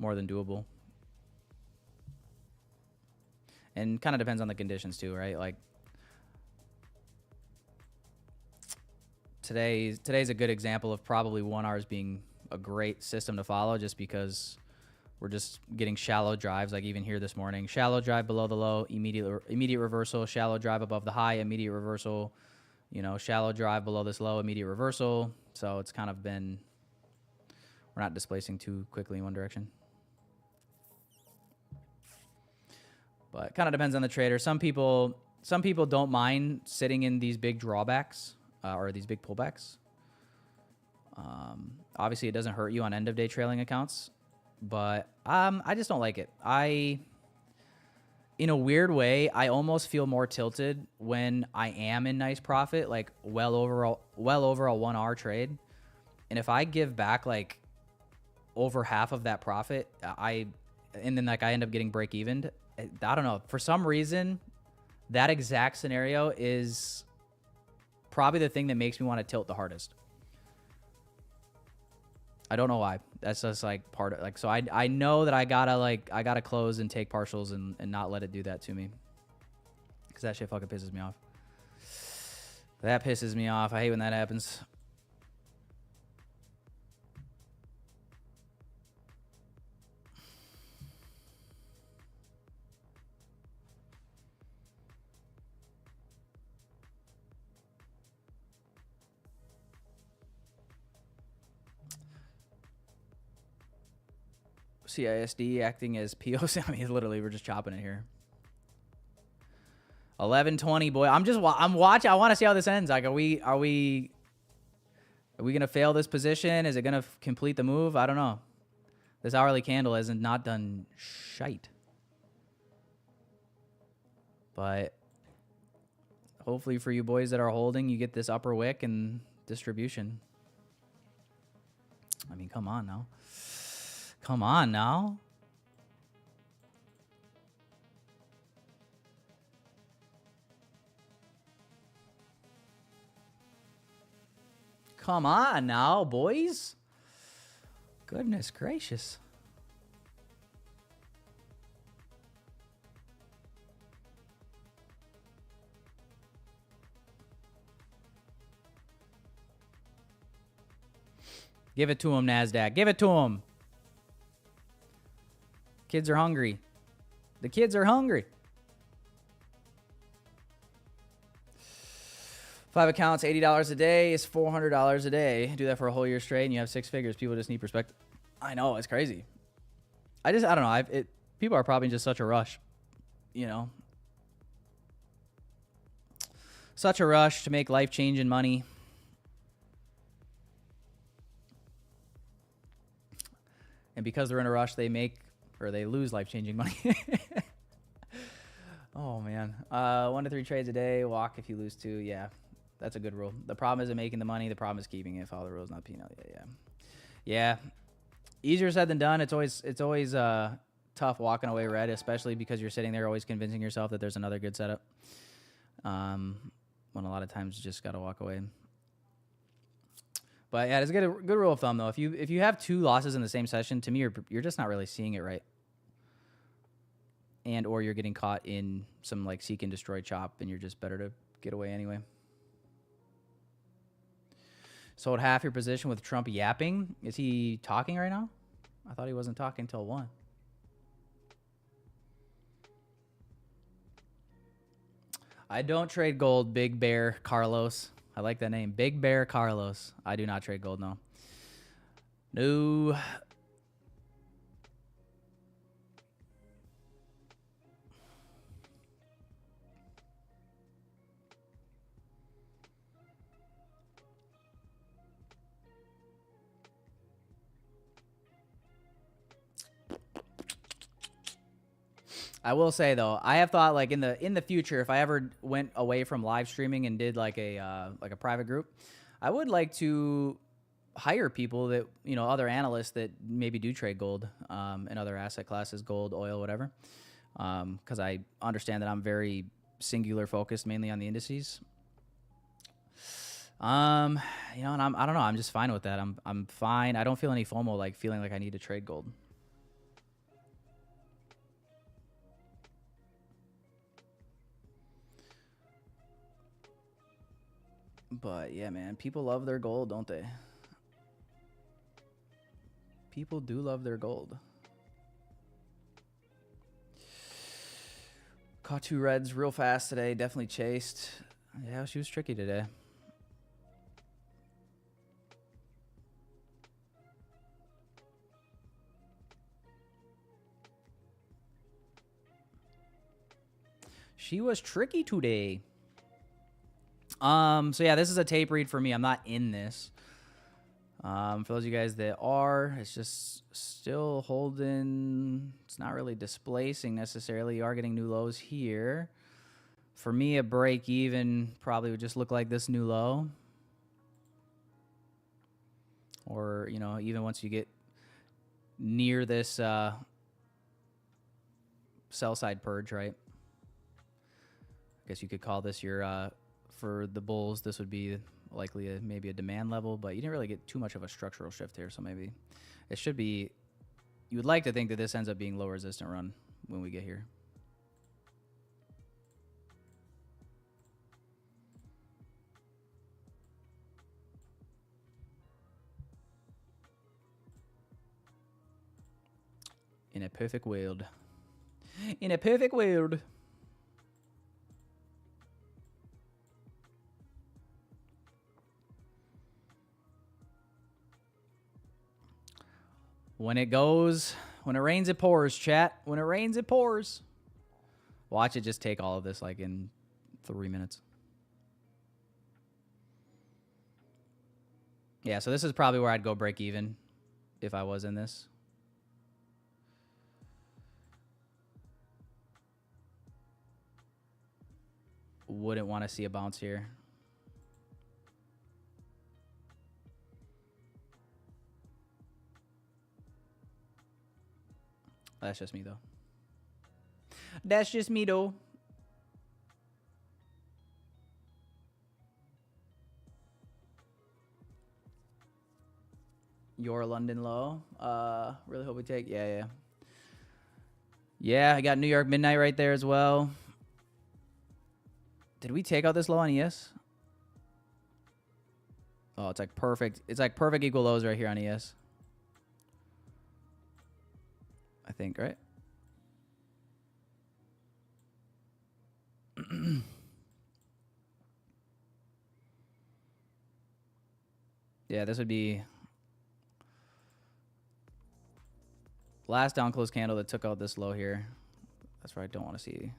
doable. And kind of depends on the conditions too, right? Like today's a good example of probably 1 Rs being a great system to follow, just because we're just getting shallow drives. Like even here this morning, shallow drive below the low, immediate reversal, shallow drive above the high, immediate reversal, you know, shallow drive below this low, immediate reversal. So it's kind of been, we're not displacing too quickly in one direction. But it kind of depends on the trader. Some people don't mind sitting in these big drawbacks or these big pullbacks. Obviously, it doesn't hurt you on end of day trailing accounts, but I just don't like it. In a weird way, I almost feel more tilted when I am in nice profit, like well over a 1 R trade, and if I give back like over half of that profit, and then like I end up getting break evened. I don't know. For some reason, that exact scenario is probably the thing that makes me want to tilt the hardest. I don't know why. That's just like part of like, so I know that I gotta close and take partials and not let it do that to me. Cause that shit fucking pisses me off. That pisses me off. I hate when that happens. CISD acting as POC. I mean, literally, we're just chopping it here. 11:20, boy. I'm watching. I want to see how this ends. Like, are we gonna fail this position? Is it gonna complete the move? I don't know. This hourly candle hasn't not done shite. But hopefully for you boys that are holding, you get this upper wick and distribution. I mean, come on now. Come on now. Come on now, boys. Goodness gracious. Give it to him, NASDAQ. Give it to him. Kids are hungry. The kids are hungry. 5 accounts, $80 a day is $400 a day. Do that for a whole year straight and you have 6 figures. People just need perspective. I know, it's crazy. I don't know. People are probably in just such a rush, you know. Such a rush to make life-changing money. And because they're in a rush, they lose life-changing money. Oh, man. 1 to 3 trades a day. Walk if you lose 2. Yeah, that's a good rule. The problem isn't making the money. The problem is keeping it. Follow the rules, not peanut. Yeah. Easier said than done. It's always tough walking away red, especially because you're sitting there always convincing yourself that there's another good setup. When a lot of times you just got to walk away. But yeah, it's a good rule of thumb though. If you have 2 losses in the same session, to me you're just not really seeing it right. And or you're getting caught in some like seek and destroy chop and you're just better to get away anyway. Sold half your position with Trump yapping. Is he talking right now? I thought he wasn't talking till 1. I don't trade gold, Big Bear Carlos. I like that name. Big Bear Carlos. I do not trade gold, no. No. I will say though, I have thought like in the future, if I ever went away from live streaming and did like a private group, I would like to hire people that, you know, other analysts that maybe do trade gold and other asset classes, gold, oil, whatever. Because I understand that I'm very singular focused, mainly on the indices. You know, and I don't know, I'm just fine with that. I'm fine. I don't feel any FOMO, like feeling like I need to trade gold. But yeah, man, people love their gold, don't they? People do love their gold. Caught 2 reds real fast today. Definitely chased. Yeah, she was tricky today. She was tricky today. So yeah, this is a tape read for me. I'm not in this. For those of you guys that are, it's just still holding. It's not really displacing necessarily. You are getting new lows here. For me, a break even probably would just look like this new low. Or, you know, even once you get near this sell side purge, right? I guess you could call this your, for the bulls, this would be likely maybe a demand level, but you didn't really get too much of a structural shift here, so maybe it should be, you would like to think that this ends up being low resistant run when we get here. In a perfect world. In a perfect world. When it rains, it pours, chat. When it rains, it pours. Watch it just take all of this like in 3 minutes. Yeah, so this is probably where I'd go break even if I was in this. Wouldn't want to see a bounce here. That's just me, though. That's just me, though. Your London low. Really hope we take. Yeah. Yeah, I got New York Midnight right there as well. Did we take out this low on ES? Oh, it's like perfect. It's like perfect equal lows right here on ES. I think, right? Yeah, this would be last down close candle that took out this low here. That's where I don't want to see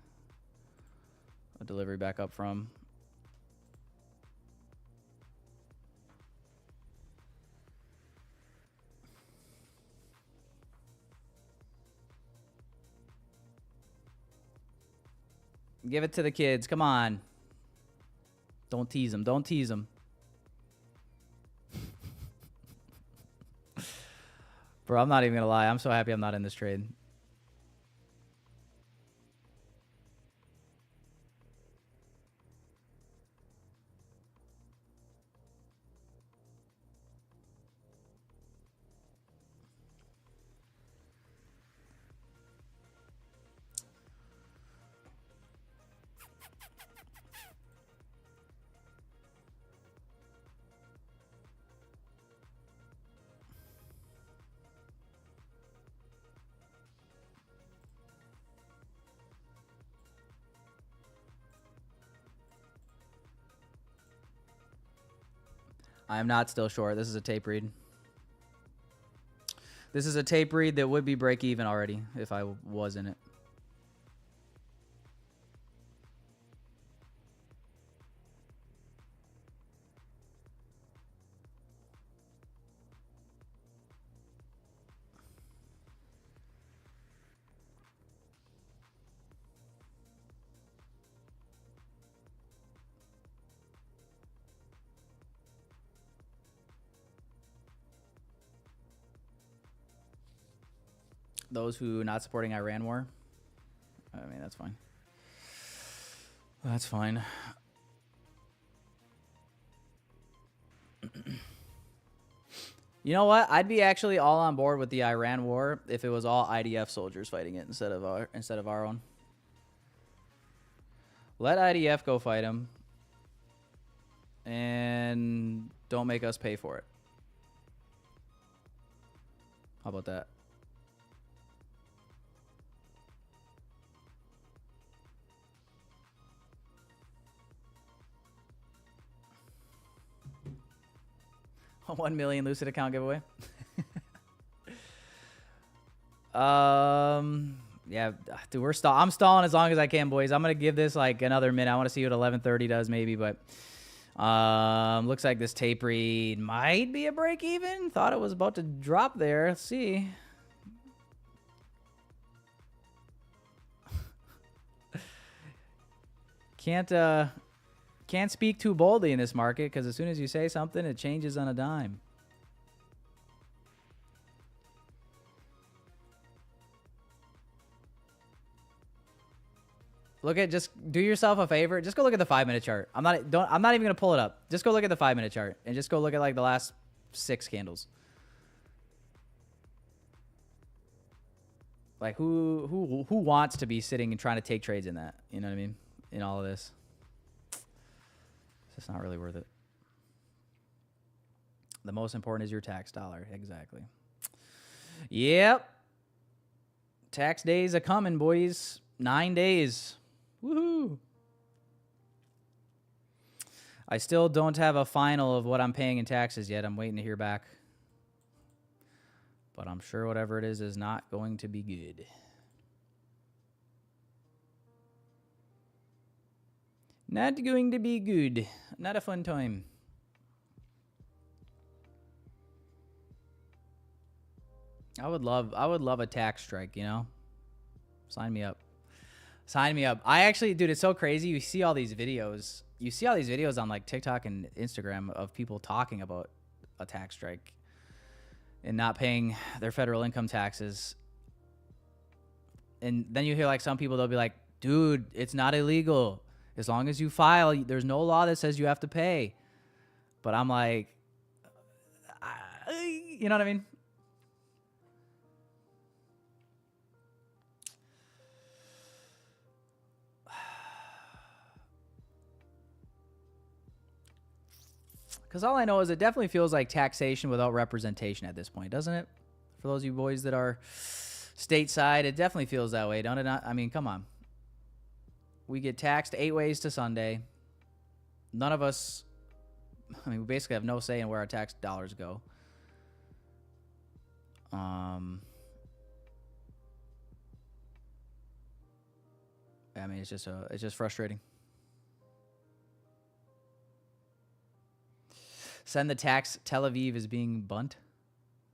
a delivery back up from. Give it to the kids. Come on. Don't tease them. Don't tease them. Bro, I'm not even going to lie. I'm so happy I'm not in this trade. I'm not still short. This is a tape read. This is a tape read that would be break even already if I was in it. Those who not supporting Iran war. I mean, that's fine. That's fine. You know what? I'd be actually all on board with the Iran war if it was all IDF soldiers fighting it instead of our own. Let IDF go fight him, and don't make us pay for it. How about that? A 1 million Lucid account giveaway. Yeah, dude, I'm stalling as long as I can, boys. I'm gonna give this like another minute. I want to see what 11:30 does, maybe, but looks like this tape read might be a break even. Thought it was about to drop there. Let's see. Can't speak too boldly in this market because as soon as you say something, it changes on a dime. Look at, just do yourself a favor. Just go look at the 5-minute chart. I'm not even gonna pull it up. Just go look at the 5-minute chart and just go look at like the last 6 candles. Like who wants to be sitting and trying to take trades in that? You know what I mean? In all of this, it's just not really worth it. The most important is your tax dollar. Exactly. Yep. Tax days are coming, boys. 9 days. Woohoo! I still don't have a final of what I'm paying in taxes yet. I'm waiting to hear back. But I'm sure whatever it is not going to be good. Not going to be good. Not a fun time. I would love a tax strike, you know? Sign me up. Sign me up. I actually, dude, it's so crazy. You see all these videos. You see all these videos on like TikTok and Instagram of people talking about a tax strike and not paying their federal income taxes. And then you hear like some people, they'll be like, dude, it's not illegal. As long as you file, there's no law that says you have to pay. But I'm like, you know what I mean? Because all I know is it definitely feels like taxation without representation at this point, doesn't it? For those of you boys that are stateside, it definitely feels that way, don't it? I mean, come on. We get taxed 8 ways to Sunday. None of us, I mean, we basically have no say in where our tax dollars go. I mean, it's just frustrating. Send the tax. Tel Aviv is being bunt.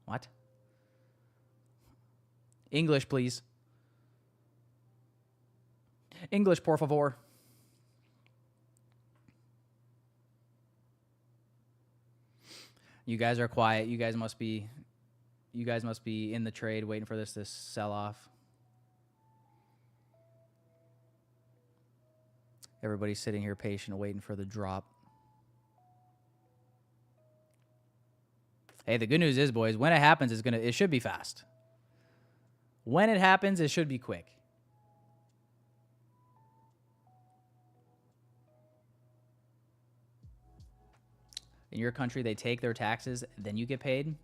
What? English, please. English, por favor. You guys are quiet. You guys must be in the trade waiting for this to sell off. Everybody's sitting here patient waiting for the drop. Hey, the good news is, boys, when it happens, it should be fast. When it happens, it should be quick. In your country, they take their taxes, then you get paid.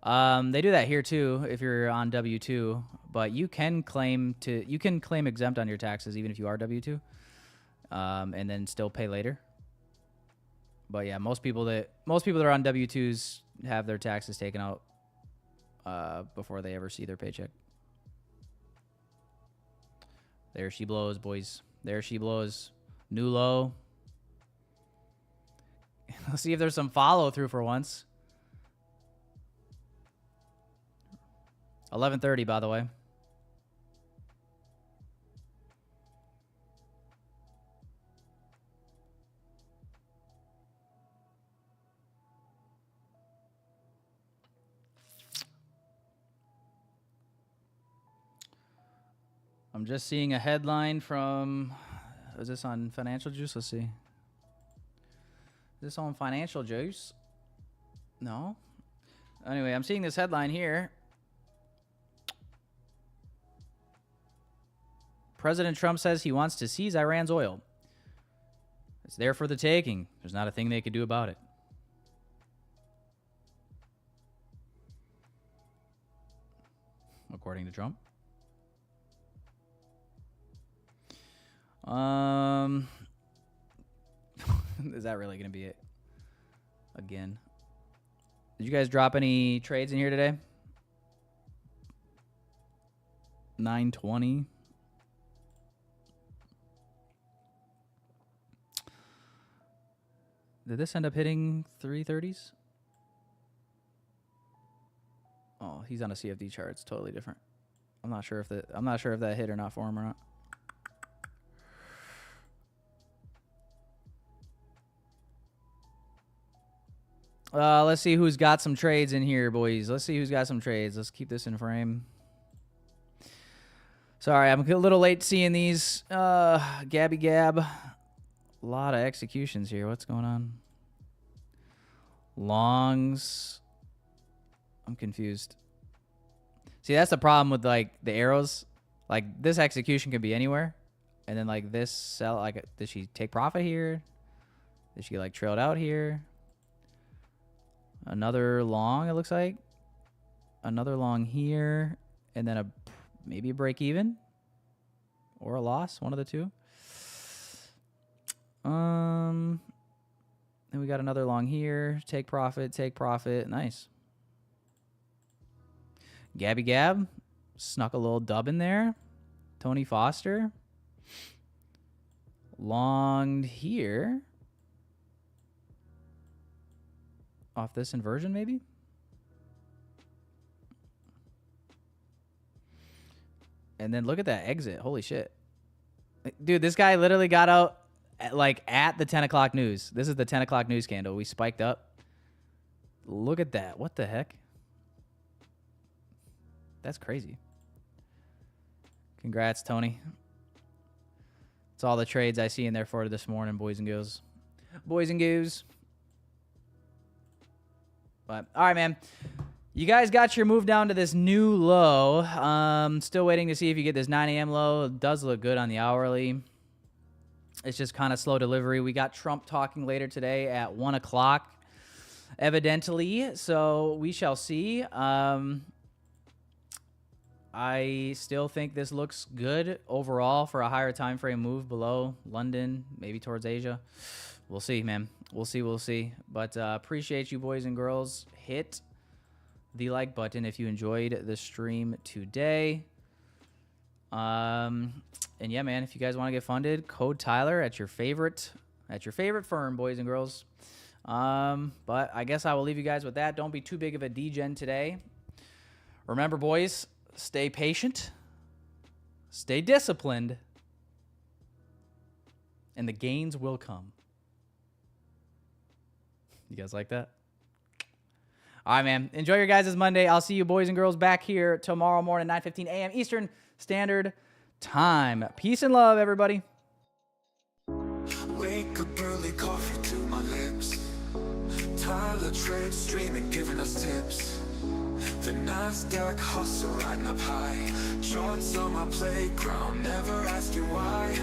They do that here too if you're on W-2, but you can claim exempt on your taxes even if you are W-2, and then still pay later. But yeah, most people that are on W-2s have their taxes taken out before they ever see their paycheck. There she blows, boys. There she blows. New low. Let's see if there's some follow through for once. 11:30, by the way. I'm just seeing a headline from, is this on Financial Juice? Let's see. Is this on Financial Juice? No. Anyway, I'm seeing this headline here. President Trump says he wants to seize Iran's oil. It's there for the taking. There's not a thing they could do about it. According to Trump. Is that really going to be it? Again. Did you guys drop any trades in here today? 920. Did this end up hitting 330s? Oh, he's on a CFD chart. It's totally different. I'm not sure if that hit or not for him or not. Let's see who's got some trades in here, boys. Let's see who's got some trades. Let's keep this in frame. Sorry, I'm a little late seeing these. Gabby Gab. A lot of executions here. What's going on? Longs. I'm confused. See, that's the problem with like the arrows. Like this execution could be anywhere. And then like this sell, like did she take profit here? Did she get like trailed out here? Another long, it looks like. Another long here. And then maybe a break even. Or a loss, one of the two. Then we got another long here. Take profit, take profit. Nice. Gabby Gab snuck a little dub in there. Tony Foster longed here off this inversion maybe. And then look at that exit. Holy shit. Dude, this guy literally got out at the 10 o'clock news. This is the 10 o'clock news candle. We spiked up. Look at that. What the heck? That's crazy. Congrats, Tony. It's all the trades I see in there for this morning, boys and girls. Boys and girls. But, all right, man. You guys got your move down to this new low. Still waiting to see if you get this 9 a.m. low. It does look good on the hourly. It's just kind of slow delivery. We got Trump talking later today at 1 o'clock, evidently. So we shall see. I still think this looks good overall for a higher time frame move below London, maybe towards Asia. We'll see, man. We'll see. We'll see. But appreciate you, boys and girls. Hit the like button if you enjoyed the stream today. And yeah, man, if you guys want to get funded, code Tyler at your favorite firm, boys and girls. But I guess I will leave you guys with that. Don't be too big of a degen today. Remember, boys, stay patient, stay disciplined, and the gains will come. You guys like that? All right, man. Enjoy your guys' Monday. I'll see you boys and girls back here tomorrow morning, 9:15 a.m. Eastern Standard Time. Peace and love, everybody. Wake up early, coffee to my lips. Tyler trade streaming, giving us tips. The NASDAQ hustle riding up high. Charts on my playground, never asking why.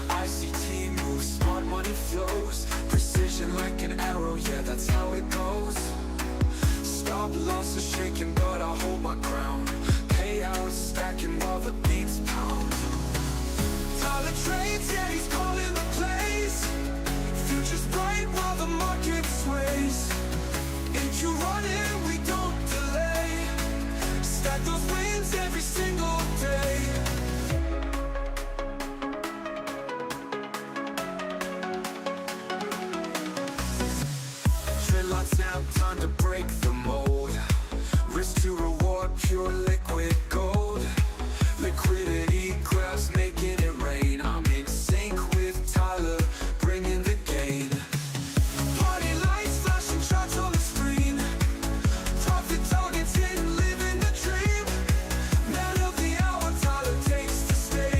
ICT moves, smart money flows. Precision like an arrow, yeah, that's how it goes. Stop loss is shaking, but I hold my ground. Payouts stacking while the beats pound. Tyler trades, yeah, he's calling the plays. Future's bright while the market sways. If you run it, we don't delay. Stack those wins every single day. Trade lots now, time to break the mold. Risk to reward, pure liquid gold. Liquidity grabs, making it rain. I'm in sync with Tyler, bringing the gain. Party lights, flashing charts on the screen. Profit targets hidden, living the dream. Man of the hour, Tyler takes the stage.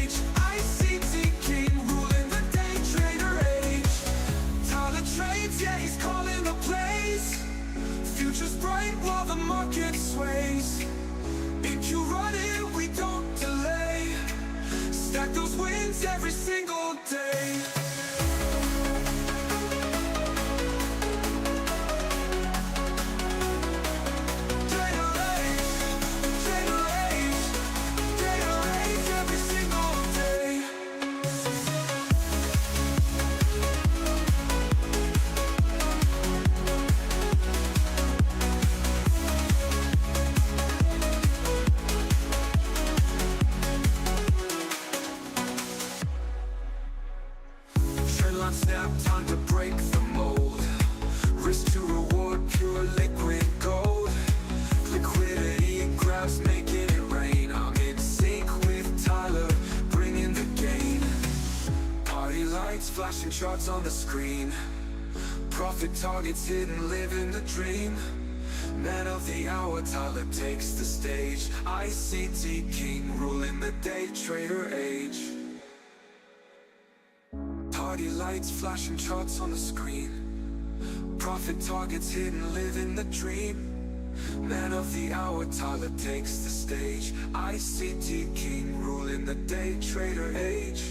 day. Snap, time to break the mold. Risk to reward, pure liquid gold. Liquidity grabs, making it rain. I'm in sync with Tyler, bringing the gain. Party lights, flashing charts on the screen. Profit targets hidden, living the dream. Man of the hour, Tyler takes the stage. ICT king, ruling the day trader age. Party lights, flashing charts on the screen. Profit targets hidden, living the dream. Man of the hour, Tyler takes the stage. ICT king, ruling the day trader age.